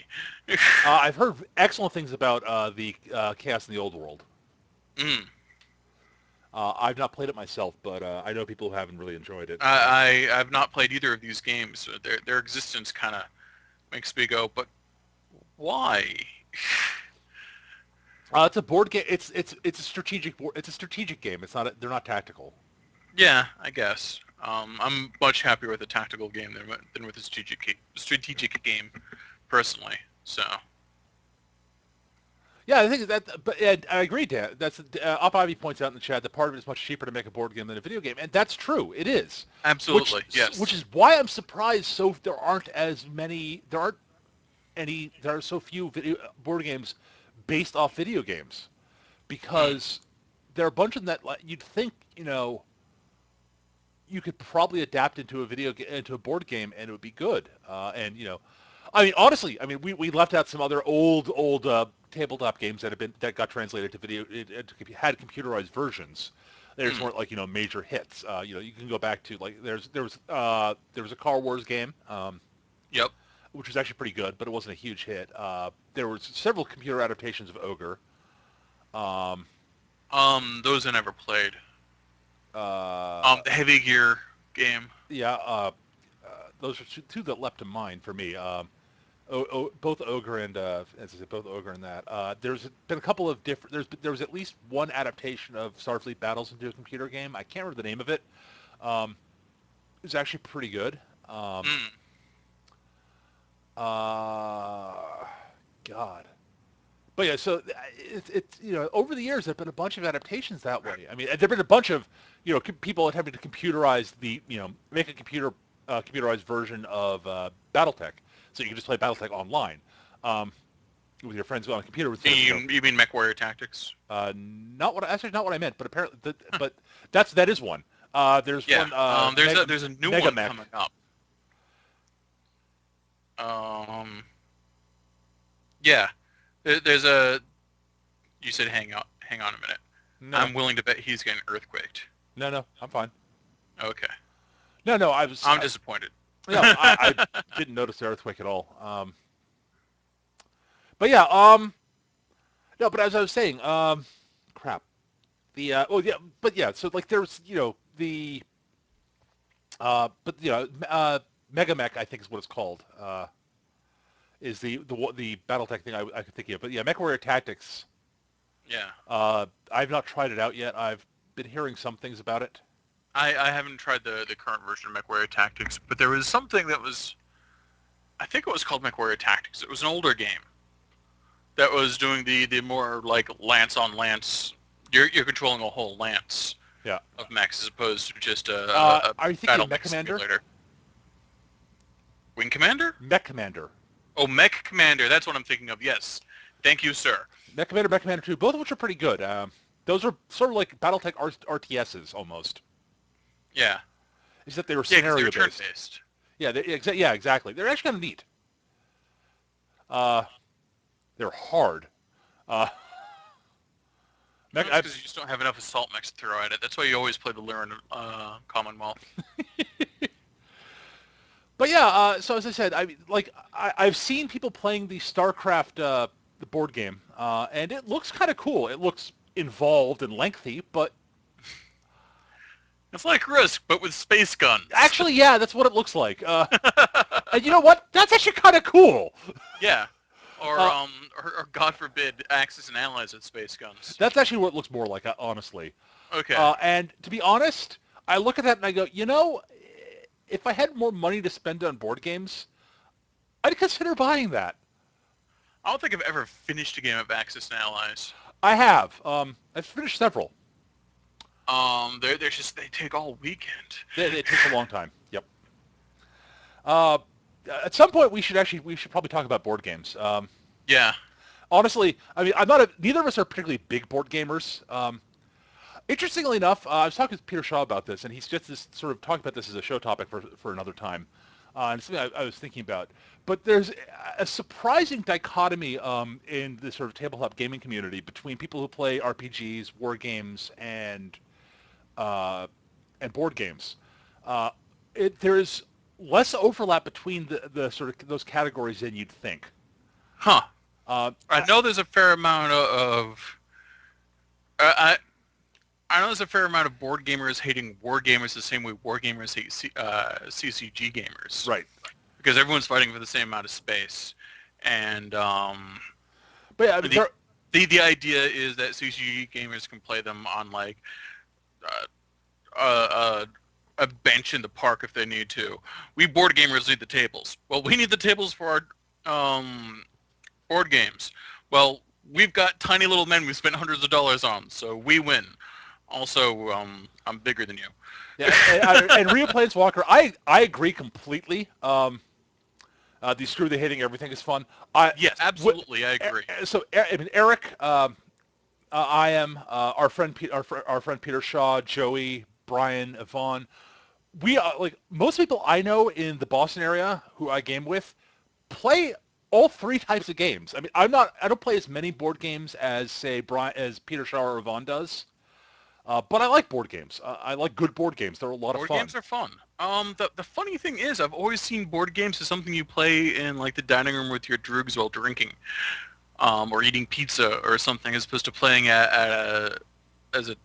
I've heard excellent things about the Chaos in the Old World. Mm. I've not played it myself, but I know people who haven't really enjoyed it. I've not played either of these games. So their existence kind of makes me go, but why? It's a board game. It's a strategic board. It's a strategic game. It's not. They're not tactical. Yeah, I guess. I'm much happier with a tactical game than with a strategic game, personally. So, Yeah, I think that. But I agree, Dan. That's Up Ivy points out in the chat that part of it is much cheaper to make a board game than a video game, and that's true. It is, absolutely, which yes. is why I'm surprised. So there aren't as many. There aren't any. There are so few board games based off video games Mm, because there are a bunch of them that you'd think you could probably adapt into a board game and it would be good. And I mean, honestly, I mean, we left out some other old tabletop games that got translated to video. It had computerized versions. They just mm, weren't major hits. You can go back to there was a Car Wars game, yep. which was actually pretty good, but it wasn't a huge hit. There was several computer adaptations of Ogre. Um, Those I never played. uh, The Heavy Gear game. yeah, those are two that leapt to mind for me. Both Ogre and as I said, both Ogre and that. There's been a couple of different. There was at least one adaptation of Starfleet Battles into a computer game. I can't remember the name of it. Um, it was actually pretty good. Um, Mm, uh, God. But yeah, so it's over the years there've been a bunch of adaptations that way. I mean, there've been a bunch of people attempting to computerize make a computerized version of BattleTech, so you can just play BattleTech online with your friends on a computer instead of you mean MechWarrior Tactics? not what actually not what I meant, but apparently but that is one. There's Yeah. one There's a new Mega one Mech. coming up. Um, yeah. There's a. You said hang on a minute. No, I'm willing to bet he's getting earthquaked. no, I'm fine. Okay. No, I'm disappointed. I didn't notice the earthquake at all. But yeah, no, but as I was saying, crap. Yeah, but yeah, so there's the but Mega Mech I think is what it's called. Is the BattleTech thing I could think of. But yeah, MechWarrior Tactics. Yeah. I've not tried it out yet. I've been hearing some things about it. I haven't tried the current version of MechWarrior Tactics, but there was something that was I think it was called MechWarrior Tactics. It was an older game that was doing the more like lance on lance. You're controlling a whole lance Yeah. of mechs as opposed to just a Are you thinking battle of Mech mech Commander? simulator. Wing Commander? Mech Commander. Oh, Mech Commander. That's what I'm thinking of. Yes. Thank you, sir. Mech Commander 2, both of which are pretty good. Those are sort of like BattleTech RTSs almost, Yeah. except they were Yeah, because they scenario were based. turn-based. Yeah, yeah, exactly. They're actually kind of neat. Uh, they're hard. Uh, Well, Mech, it's because you just don't have enough assault mechs to throw at it. That's why you always play the Lyran Commonwealth. but yeah, so as I said, I've seen people playing the StarCraft the board game, and it looks kind of cool. It looks involved and lengthy, but It's like Risk, but with space guns. actually, yeah, that's what it looks like. And you know what? That's actually kind of cool. Yeah. Or, Uh, or God forbid, Axis and allies with space guns. that's actually what it looks more like, honestly. Okay. And to be honest, I look at that and I go, if I had more money to spend on board games, I'd consider buying that. I don't think I've ever finished a game of Axis and allies. I have. I've finished several. They're just they take all weekend. It takes a long time. Yep. Uh, at some point, we should probably talk about board games. Yeah. Honestly, I mean, I'm not. Neither of us are particularly big board gamers. Interestingly enough, I was talking to Peter Shaw about this, and he's just this, sort of talking about this as a show topic for another time. And something I was thinking about. But there's a surprising dichotomy in the sort of tabletop gaming community between people who play RPGs, war games, uh, and board games. Uh, there's less overlap between the sort of those categories than you'd think. Huh. Uh, I know there's a fair amount of I I know there's a fair amount of board gamers hating war gamers the same way war gamers hate CCG gamers right. because everyone's fighting for the same amount of space, and But yeah, I mean, the the idea is that CCG gamers can play them on like uh, a bench in the park if they need to. We board gamers need the tables. Well, we need the tables for our board games. Well, we've got tiny little men we spent hundreds of dollars on, so we win. Also, I'm bigger than you. yeah, and Real Planeswalker, I agree completely. The screw the hitting everything is fun. Yes, absolutely, I agree. I mean, Eric, I am our friend our friend Peter Shaw, Joey, Brian, Yvonne. We like most people I know in the Boston area who I game with play all three types of games. I mean, I don't play as many board games as say Brian as Peter Shaw or Yvonne does. But I like board games. I like good board games. They're a lot of Board fun. games are fun. The funny thing is, I've always seen board games as something you play in like the dining room with your droogs while drinking, or eating pizza or something, as opposed to playing as a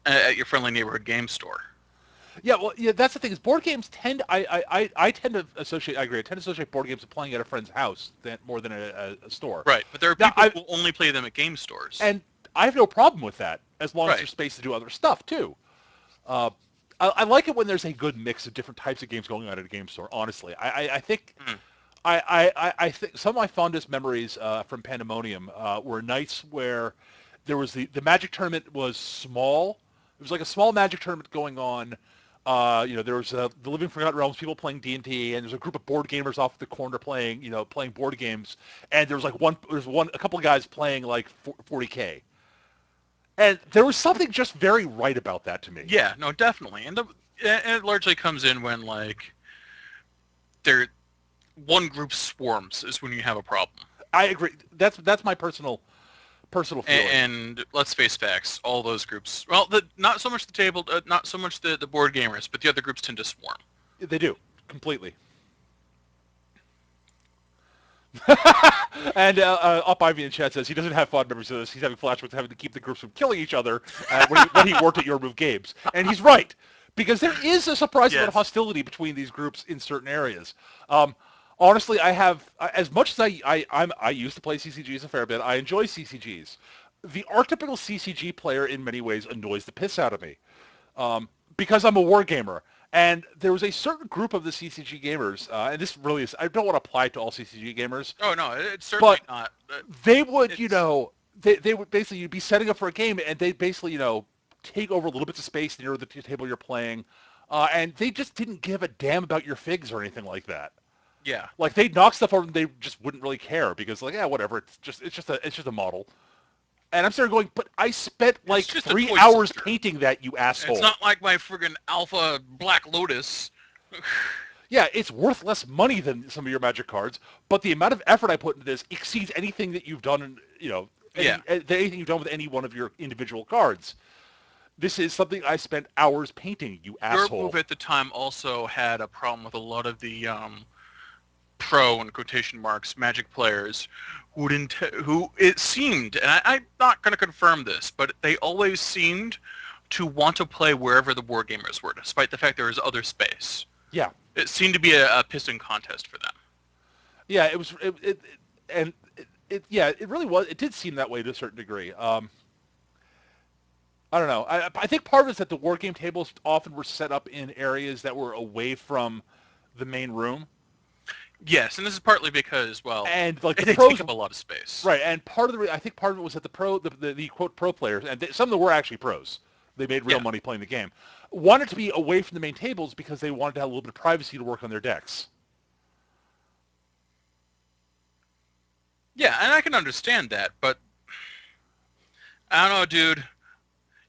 at your friendly neighborhood game store. Yeah, well, yeah, that's the thing is board games tend I tend to associate I agree I tend to associate board games with playing at a friend's house more than a store. Right, but there are Now people who only play them at game stores. and I have no problem with that as long as Right. there's space to do other stuff too. Uh, I like it when there's a good mix of different types of games going on at a game store. Honestly, I think Mm. I think some of my fondest memories from Pandemonium were nights where there was the Magic tournament was small. It was like a small Magic tournament going on. There was the Living Forgotten Realms people playing D&D, and there's a group of board gamers off the corner playing, playing board games. And there was like a couple of guys playing like 40K. And there was something just very right about that to me. Yeah, no, definitely, and it largely comes in when like there one group swarms is when you have a problem. I agree. That's my personal feeling. And let's face facts, all those groups. Well, not so much the table, not so much the board gamers, but the other groups tend to swarm. They do completely. And Up Ivy in chat says he doesn't have fond memories of this. He's having flashbacks having to keep the groups from killing each other when he worked at Your Move Games. And he's right, because there is a surprising amount of Yes. hostility between these groups in certain areas. Honestly, I have, as much as I used to play CCGs a fair bit, I enjoy CCGs. The archetypical CCG player in many ways annoys the piss out of me. Because I'm a war gamer. And there was a certain group of the CCG gamers, and this really is, I don't want to apply it to all CCG gamers, Oh no, it's certainly but not. they would, It's they would basically, you'd be setting up for a game, and they'd basically, take over little bits of space near the table you're playing, and they just didn't give a damn about your figs or anything like that. Yeah, Like they'd knock stuff over and they just wouldn't really care because like, yeah, whatever, it's just a model. And I'm sort of going, but I spent it's like just a 3 toy hours soldier. painting that, you It's asshole. not like my friggin' Alpha Black Lotus. Yeah, it's worth less money than some of your Magic cards, but the amount of effort I put into this exceeds anything that you've done in, Yeah, anything you've done with any one of your individual cards. This is something I spent hours painting, you your asshole. move at the time also had a problem with a lot of the pro and quotation marks Magic players who it seemed, and I'm not going to confirm this, but they always seemed to want to play wherever the wargamers were, despite the fact there was other space. Yeah, It seemed to be a piston contest for them. yeah, it was, and yeah, it really was. It did seem that way to a certain degree. I don't know. I think part of it is that the war game tables often were set up in areas that were away from the main room, Yes, and this is partly because, well, and like the they take pros, up a lot of space. right? And part of I think part of it was that the quote pro players, and some of them were actually pros. They made real Yeah, money playing the game. Wanted to be away from the main tables because they wanted to have a little bit of privacy to work on their decks. yeah, and I can understand that, but I don't know, dude.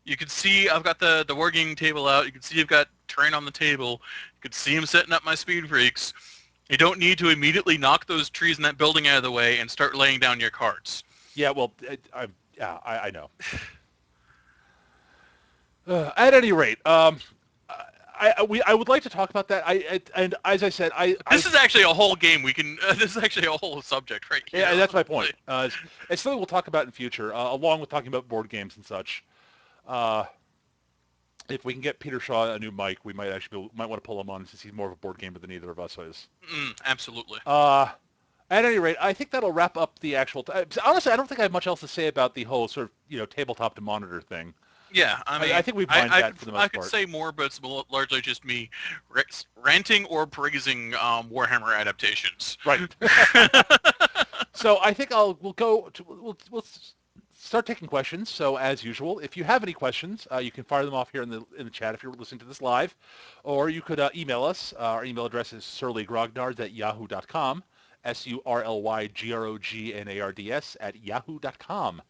You can see I've got the wargaming table out. You can see I've got terrain on the table. You can see him setting up my speed freaks. You don't need to immediately knock those trees in that building out of the way and start laying down your cards. Yeah, well, yeah, I know. At any rate, I would like to talk about that. And as I said, This is actually a whole game we can. This is actually a whole subject right yeah, here, that's my honestly. point. It's something we'll talk about in future, along with talking about board games and such. Uh, if we can get Peter Shaw a new mic, we might want to pull him on since he's more of a board gamer than either of us is. Absolutely. Uh, at any rate, I think that'll wrap up the actual. Honestly, I don't think I have much else to say about the whole sort of tabletop to monitor thing. Yeah, I I mean, think we've mined that for the I most could part. say more, but it's largely just me ranting or praising Warhammer adaptations. Right. So I think we'll start taking questions. So as usual, if you have any questions, you can fire them off here in the chat if you're listening to this live, or you could email us. Our email address is surlygrognards@yahoo.com, surlygrognards @yahoo.com.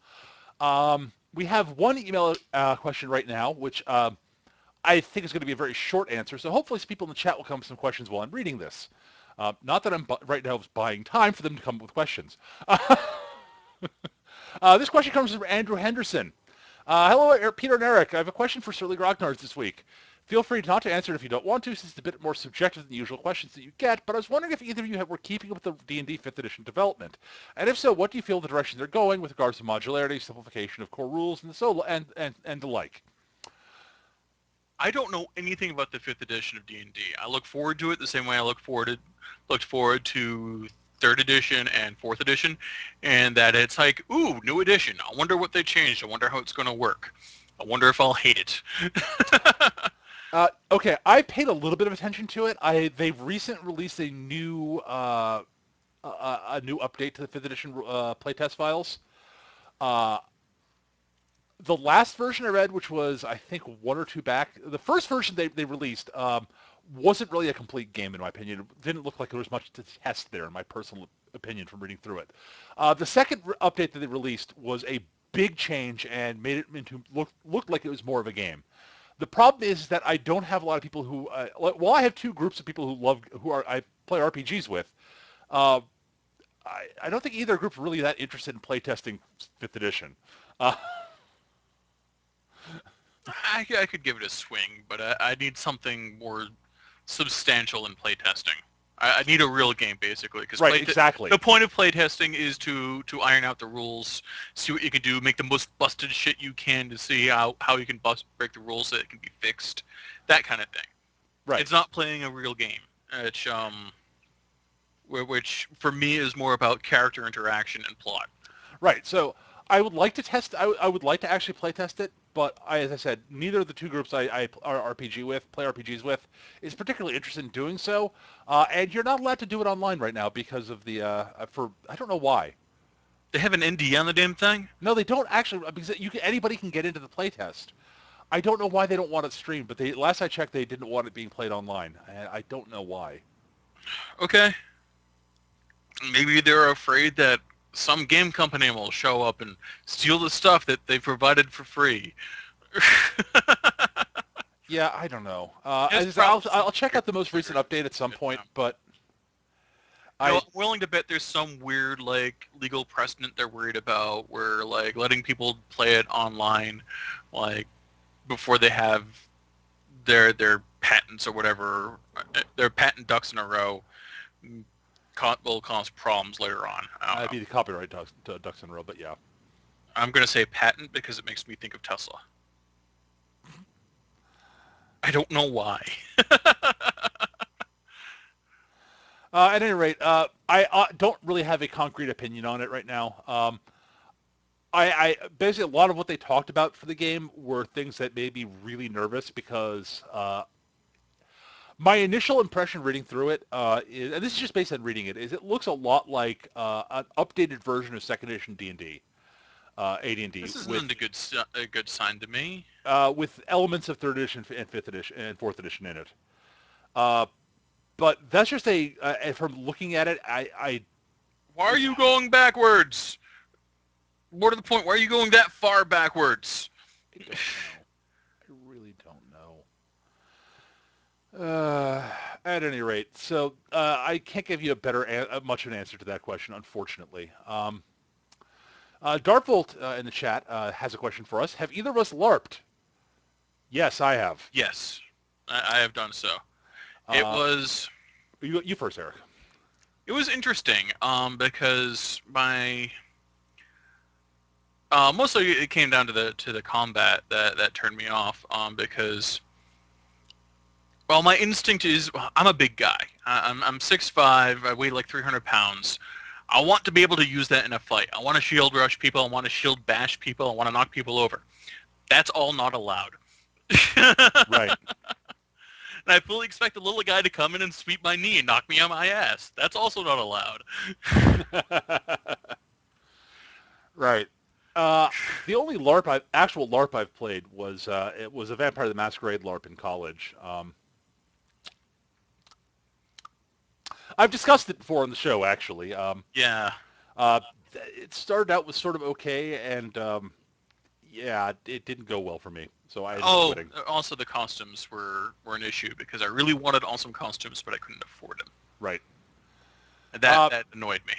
We have one email question right now, which I think is going to be a very short answer. So hopefully some people in the chat will come with some questions while I'm reading this. Not that I'm right now buying time for them to come up with questions. This question comes from Andrew Henderson. Hello, Peter and Eric. I have a question for Surly Grognards this week. Feel free not to answer it if you don't want to, since it's a bit more subjective than the usual questions that you get, but I was wondering if either of you were keeping up with the D&D 5th edition development. And if so, what do you feel the direction they're going with regards to modularity, simplification of core rules, and the like? I don't know anything about the fifth edition of D&D. I look forward to it the same way I looked forward to third edition and fourth edition, and that it's like, ooh, new edition. I wonder what they changed. I wonder how it's going to work. I wonder if I'll hate it. Okay, I paid a little bit of attention to it. They've recently released a new update to the 5th edition playtest files. Uh, the last version I read, which was I think one or two back, the first version they released wasn't really a complete game in my opinion. It didn't look like there was much to test there in my personal opinion from reading through it. The second update that they released was a big change and made it into looked like it was more of a game. The problem is that I don't have a lot of people who, well, I have two groups of people I play RPGs with. Uh, I don't think either group are really that interested in playtesting 5th edition. Uh, I could give it a swing, but I need something more substantial in playtesting. I need a real game basically, because right, exactly. the point of playtesting is to iron out the rules, see what you can do, make the most busted shit you can to see how you can break the rules so it can be fixed, that kind of thing. Right. It's not playing a real game, which for me is more about character interaction and plot. Right. So I would like to I would like to actually play test it, but as I said, neither of the two groups I play RPGs with, is particularly interested in doing so. And you're not allowed to do it online right now because of I don't know why. They have an ND on the damn thing. No, they don't actually because anybody can get into the playtest. I don't know why they don't want it streamed, but last I checked, they didn't want it being played online. And I don't know why. Okay, maybe they're afraid that some game company will show up and steal the stuff that they provided for free. Yeah, I don't know. It's probably some I'll check weird out the most recent trigger. update at some point, but I'm I willing to bet there's some weird like legal precedent they're worried about, where like letting people play it online, like before they have their patents or whatever, their patent ducks in a row, will cause problems later on. I don't I'd know. be the copyright ducks in a row, but yeah. I'm gonna say patent because it makes me think of Tesla. I don't know why. At any rate, I don't really have a concrete opinion on it right now. I basically a lot of what they talked about for the game were things that made me really nervous because my initial impression reading through it is, and this is just based on reading it, is it looks a lot like an updated version of Second Edition D&D, AD&D, This isn't a good sign to me. with elements of Third Edition and Fifth Edition and Fourth Edition in it. Uh, but that's just from looking at it, Why are it's you going backwards? More to the point, why are you going that far backwards? I don't know. I really don't know. At any rate, so I can't give you much of an answer to that question, unfortunately. Dartvolt in the chat has a question for us. Have either of us LARPed? Yes, I have. Yes, I have done so. It Uh, was you first, Eric. it was interesting because my mostly it came down to the combat that turned me off because well my instinct is I'm a big guy. I'm 6'5", I weigh like 300 pounds. I want to be able to use that in a fight. I want to shield rush people. I want to shield bash people. I want to knock people over. That's all not allowed. Right. And I fully expect a little guy to come in and sweep my knee and knock me on my ass. That's also not allowed. Right. Uh, the only actual LARP I've played was it was a Vampire the Masquerade LARP in college. I've discussed it before on the show, actually. Yeah. Uh, it started out with sort of okay, and yeah, it didn't go well for me, so I ended up Oh, quitting. also the costumes were an issue because I really wanted awesome costumes, but I couldn't afford them. Right. And Uh, that annoyed me.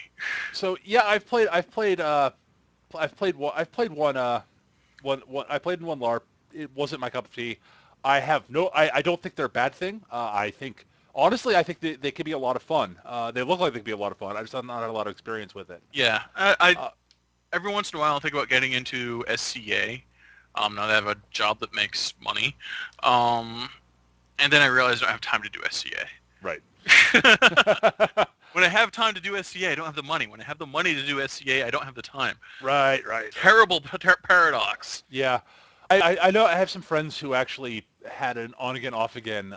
so yeah, I've played I played in one LARP. It wasn't my cup of tea. I don't think they're a bad thing. Honestly, I think they could be a lot of fun. They look like they could be a lot of fun. I just have not had a lot of experience with it. Yeah, I Uh, every once in a while I think about getting into SCA. Now that I have a job that makes money. Um, and then I realized I don't have time to do SCA. right. When I have time to do SCA, I don't have the money. When I have the money to do SCA, I don't have the time. Right. Terrible paradox. Yeah. I know I have some friends who actually had an on again, off again.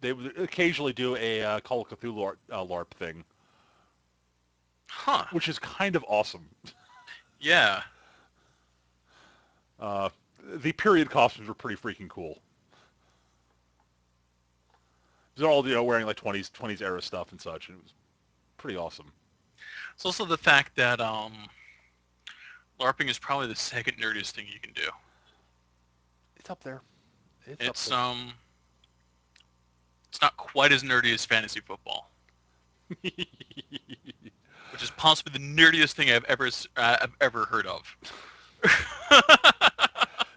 They would occasionally do a Call of Cthulhu LARP thing, Huh. which is kind of awesome. Yeah. Uh, the period costumes were pretty freaking cool. They're all wearing like 20s era stuff and such, and it was pretty awesome. It's also the fact that LARPing is probably the second nerdiest thing you can do. It's up there. It's up It's there. it's not quite as nerdy as fantasy football, which is possibly the nerdiest thing I've ever heard of.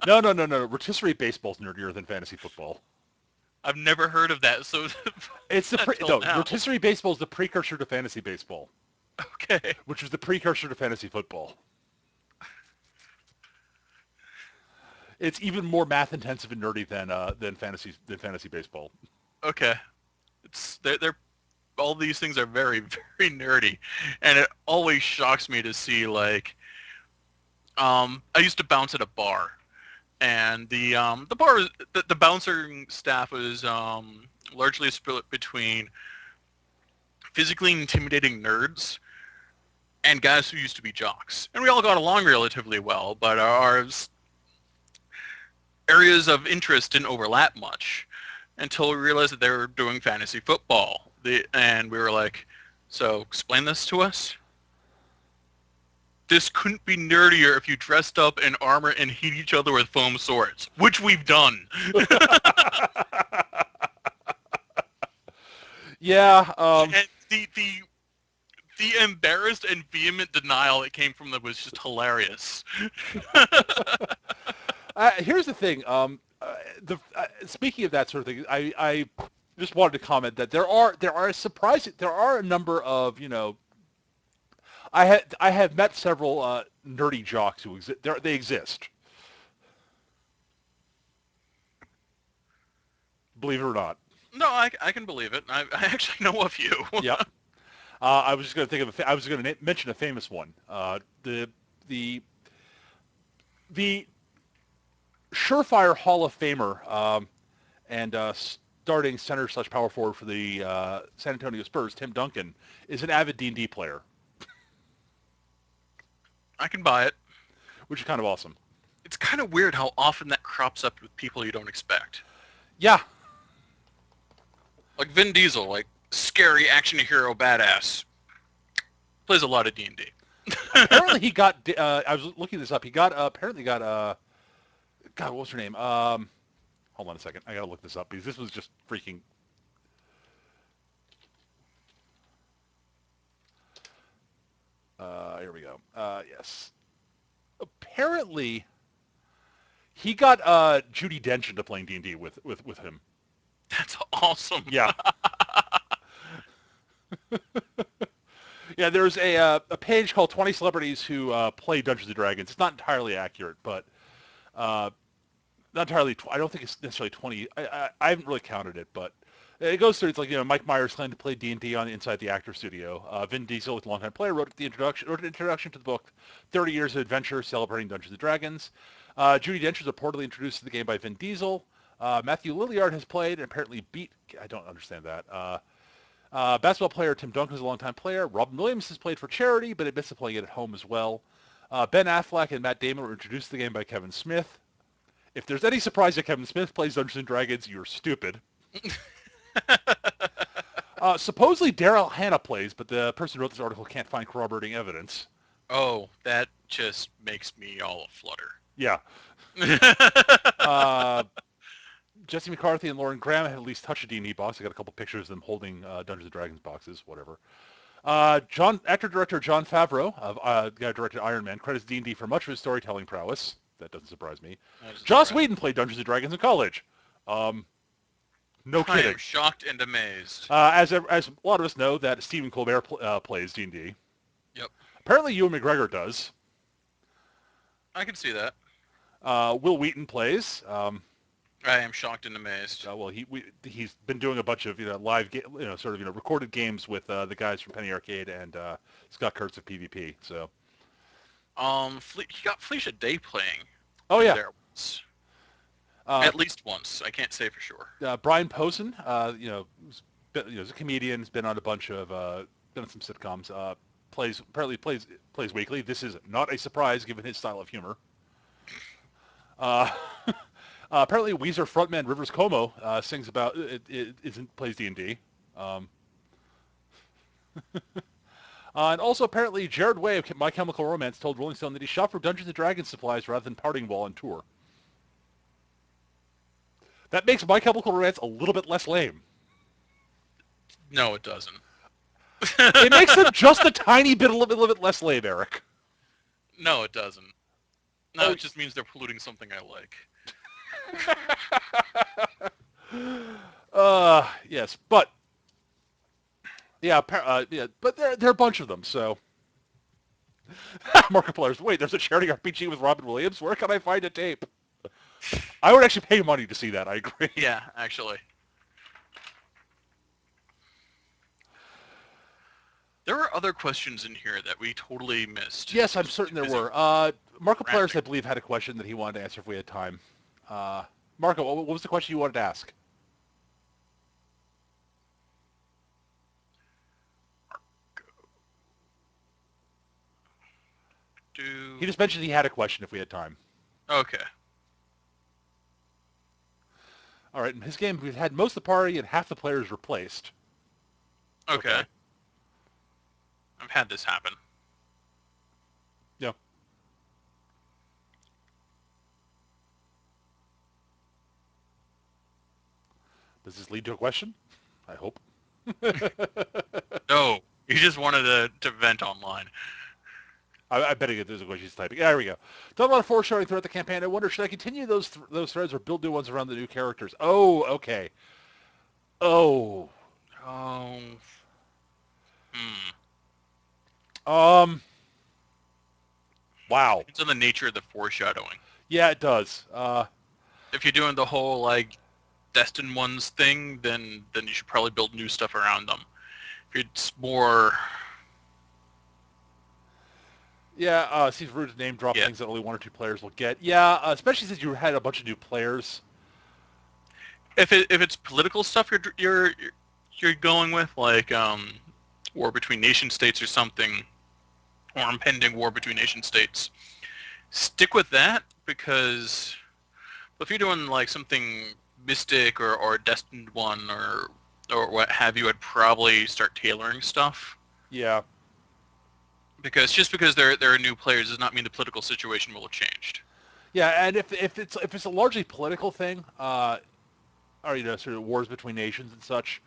No. Rotisserie baseball's nerdier than fantasy football. I've never heard of that, so It's until no, now. rotisserie baseball is the precursor to fantasy baseball, Okay. which was the precursor to fantasy football. It's even more math intensive and nerdy than fantasy baseball. Okay. It's they're all these things are very very nerdy, and it always shocks me to see like I used to bounce at a bar, and the bar was, the bouncing staff was largely split between physically intimidating nerds and guys who used to be jocks, and we all got along relatively well. But areas of interest didn't overlap much until we realized that they were doing fantasy football. And we were like, so explain this to us. This couldn't be nerdier if you dressed up in armor and hit each other with foam swords, which we've done. Yeah. And the embarrassed and vehement denial that came from them was just hilarious. Here's the thing. Speaking of that sort of thing, I just wanted to comment that there are a number of I have met several nerdy jocks who exist. They exist, believe it or not. No, I can believe it. I actually know a few. Yep. I was just going to think of I was going to mention a famous one. The the surefire Hall of Famer and starting center slash power forward for the San Antonio Spurs, Tim Duncan, is an avid D&D player, I can buy it. which is kind of awesome. It's kind of weird how often that crops up with people you don't expect. Yeah. Like Vin Diesel, like scary action hero badass, plays a lot of D&D. Apparently he got. I was looking this up. He got apparently got. God, what was her name? Hold on a second. I gotta look this up because this was just freaking. Here we go. Yes. Apparently he got Judi Dench into playing D&D with him. That's awesome. Yeah. Yeah, there's a page called 20 Celebrities Who Play Dungeons and Dragons. It's not entirely accurate, but uh, not entirely. I don't think it's necessarily 20. I haven't really counted it, but it goes through. It's like Mike Myers claimed to play D&D on inside the actor studio. Vin Diesel, with a longtime player, wrote an introduction to the book, 30 Years of Adventure Celebrating Dungeons and Dragons. Judi Dench was reportedly introduced to the game by Vin Diesel. Matthew Lilliard has played and apparently beat. I don't understand that. Basketball player Tim Duncan is a longtime player. Robin Williams has played for charity, but admits to playing it at home as well. Ben Affleck and Matt Damon were introduced to the game by Kevin Smith. If there's any surprise that Kevin Smith plays Dungeons and Dragons, you're stupid. Supposedly Daryl Hannah plays, but the person who wrote this article can't find corroborating evidence. Oh, that just makes me all aflutter. Yeah. Jesse McCarthy and Lauren Graham had at least touched a D&D box. I got a couple pictures of them holding Dungeons and Dragons boxes, whatever. Actor-director Jon Favreau, guy who directed Iron Man, credits D&D for much of his storytelling prowess. That doesn't surprise me. Joss Whedon played Dungeons and Dragons in college. No I kidding. am shocked and amazed. As a lot of us know, that Stephen Colbert plays D&D. Yep, Apparently, Ewan McGregor does. I can see that. Will Wheaton plays. I am shocked and amazed. Well, he's been doing a bunch of live sort of recorded games with the guys from Penny Arcade and Scott Kurtz of PvP. So. He got Felicia Day playing Oh in yeah. there once. Uh, At least once. I can't say for sure. Brian Posehn, is a comedian. Has been on a bunch of been on some sitcoms. Apparently plays weekly. This is not a surprise given his style of humor. Uh, apparently Weezer frontman Rivers Cuomo sings about plays D&D. Um, and also apparently Jared Way of My Chemical Romance told Rolling Stone that he shopped for Dungeons and Dragons supplies rather than partying while on tour. That makes My Chemical Romance a little bit less lame. No, it doesn't. It makes them just a little bit less lame, Eric. No, it doesn't. No, it just means they're polluting something I like. Yes, but but there are a bunch of them. So, Markiplier's. Wait, there's a charity RPG with Robin Williams. Where can I find a tape? I would actually pay money to see that. I agree. Yeah, actually. There were other questions in here that we totally missed. Yes, I'm certain there were. Markiplier's, I believe, had a question that he wanted to answer if we had time. Marco, what was the question you wanted to ask? He just mentioned he had a question if we had time. Okay. All right, in his game, we've had most of the party and half the players replaced. Okay, Okay. I've had this happen. Yeah. Does this lead to a question? I hope. No, you just wanted to vent online. I bet there's a question he's typing. Yeah, there we go. Done a lot of foreshadowing throughout the campaign. I wonder, should I continue those threads or build new ones around the new characters? Oh, okay. Oh. Oh, hmm. Um. Wow. Depends on the nature of the foreshadowing. Yeah, it does. If you're doing the whole like destined ones thing, then you should probably build new stuff around them. If it's more, Yeah, seems rude to name drop yeah. things that only one or two players will get. Yeah, especially since you had a bunch of new players. If it's political stuff you're going with, like war between nation states or something, or impending war between nation states, stick with that because if you're doing like something mystic or a destined one or what have you, I'd probably start tailoring stuff Yeah. because just because there are new players does not mean the political situation will have changed. Yeah, and if it's a largely political thing, or sort of wars between nations and such,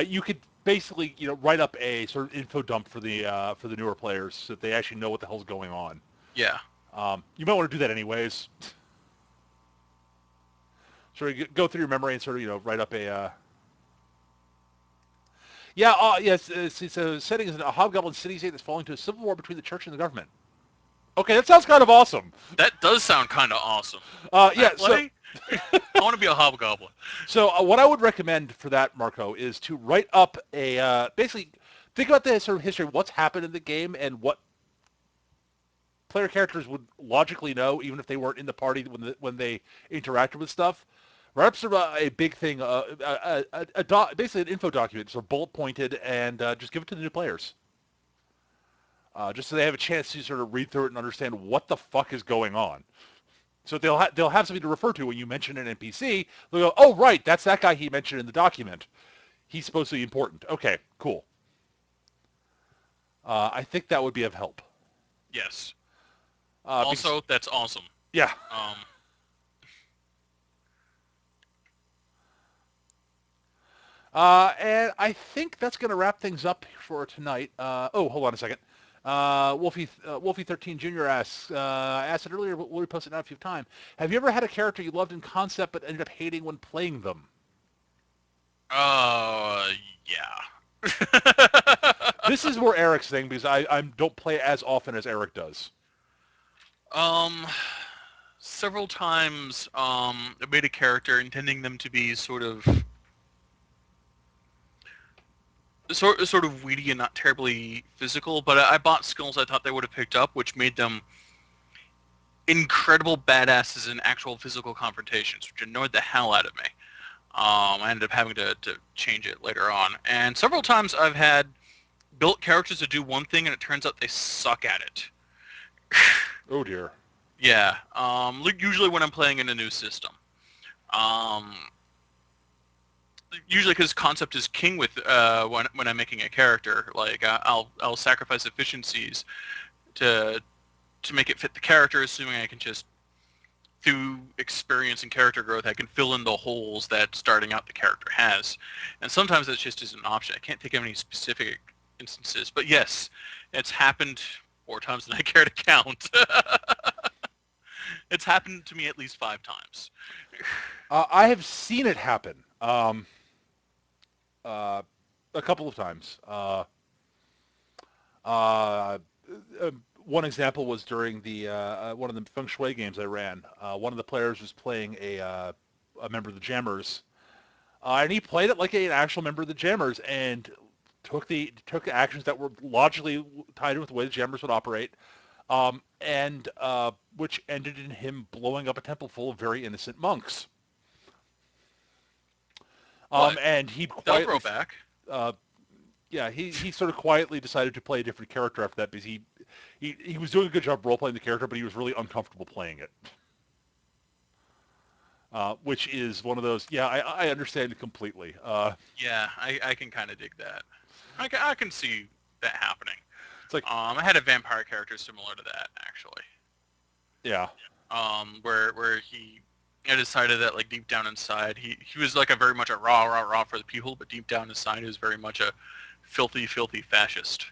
you could basically write up a sort of info dump for the newer players so that they actually know what the hell's going on. Yeah, You might want to do that anyways. Sort of go through your memory and sort of write up a yeah, yes. So setting is a hobgoblin city state that's falling to a civil war between the church and the government. Okay, that sounds kind of awesome. that does sound kind of awesome. Can I Yeah, play? I want to be a hobgoblin. what I would recommend for that, Marco, is to write up a basically think about the sort of history of what's happened in the game and what player characters would logically know, even if they weren't in the party when they interacted with stuff. Write up sort of a big thing, basically an info document, sort of bullet pointed, and just give it to the new players. Just so they have a chance to sort of read through it and understand what the fuck is going on. So they'll have something to refer to when you mention an NPC. They'll go, oh right, that's that guy he mentioned in the document. He's supposed to be important. Okay, cool. I think that would be of help. Yes. Because Also, that's awesome. yeah, Um, and I think that's going to wrap things up for tonight. Oh, hold on a second. Wolfie 13 Jr. asks, I asked it earlier, but we'll repost it now if you have time. Have you ever had a character you loved in concept but ended up hating when playing them? uh, yeah. This is more Eric's thing because I don't play as often as Eric does. um, several times, I made a character intending them to be sort of weedy and not terribly physical, but I bought skills I thought they would have picked up, which made them incredible badasses in actual physical confrontations, which annoyed the hell out of me. I ended up having to change it later on, and several times I've had built characters to do one thing, and it turns out they suck at it. Oh dear. Yeah, usually when I'm playing in a new system. Um, Usually because concept is king with when I'm making a character. Like I'll sacrifice efficiencies to make it fit the character, assuming I can just through experience and character growth, I can fill in the holes that starting out the character has. And sometimes that just isn't an option. I can't think of any specific instances, but yes, it's happened more times than I care to count. It's happened to me at least 5 times. I have seen it happen uh, a couple of times. Uh, uh, One example was during the one of the feng shui games I ran. One of the players was playing a member of the Jammers, and he played it like an actual member of the Jammers and took actions that were logically tied in with the way the Jammers would operate, and which ended in him blowing up a temple full of very innocent monks. What? And he They'll grow quietly, back. uh, yeah, he sort of quietly decided to play a different character after that because he was doing a good job role playing the character, but he was really uncomfortable playing it. which is one of those. Yeah, I understand it completely. Yeah, I can kind of dig that. I can see that happening. It's like, I had a vampire character similar to that actually. yeah, Where he I decided that like deep down inside he was like a very much a rah for the people, but deep down inside he was very much a filthy fascist.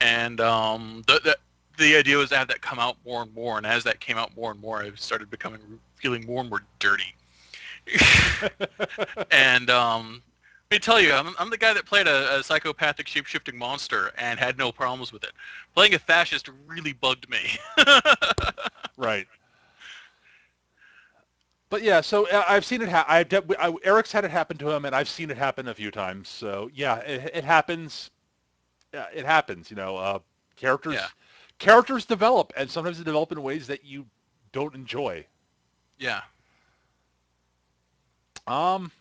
And the idea was to have that come out more and more, and as that came out more and more, I started becoming feeling more and more dirty. And let me tell you, I'm the guy that played a psychopathic shape-shifting monster and had no problems with it. Playing a fascist really bugged me. right. But yeah, so I've seen it. Eric's had it happen to him, and I've seen it happen a few times. So yeah, it happens. It happens. Yeah, Characters characters develop, and sometimes they develop in ways that you don't enjoy. yeah. Um,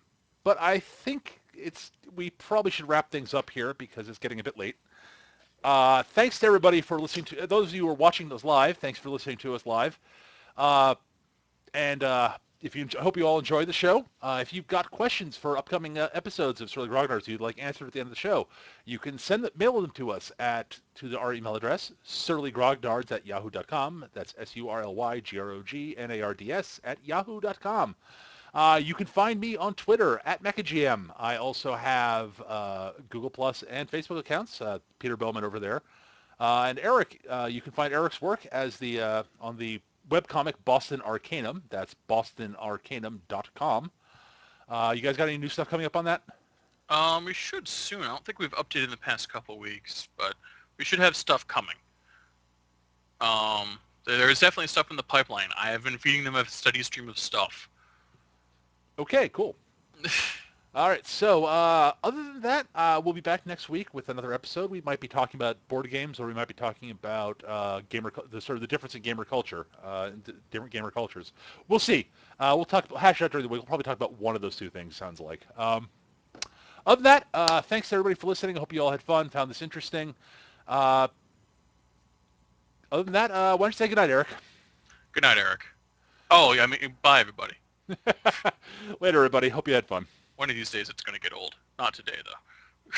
but I think we probably should wrap things up here because it's getting a bit late. Thanks to everybody for listening to those of you who are watching us live. Thanks for listening to us live. Uh, And if I hope you all enjoyed the show. If you've got questions for upcoming episodes of Surly Grognards you'd like answered at the end of the show, you can mail them to us our email address, surlygrognards@yahoo.com. That's surlygrognards @yahoo.com. You can find me on Twitter @MechaGM. I also have Google Plus and Facebook accounts. Peter Bellman over there. And Eric, you can find Eric's work as on the webcomic Boston Arcanum. That's bostonarcanum.com. You guys got any new stuff coming up on that? We should soon. I don't think we've updated in the past couple weeks, but we should have stuff coming. There's definitely stuff in the pipeline. I have been feeding them a steady stream of stuff. Okay, cool. All right, so other than that, we'll be back next week with another episode. We might be talking about board games, or we might be talking about the sort of the difference in gamer culture, different gamer cultures. We'll see. We'll hash it out during the week. We'll probably talk about one of those two things. Sounds like. Other than that, thanks everybody for listening. I hope you all had fun, found this interesting. Uh, other than that, why don't you say goodnight, Eric? Good night, Eric. Oh, yeah, I mean, bye, everybody. Later, everybody. Hope you had fun. One of these days it's going to get old. Not today, though.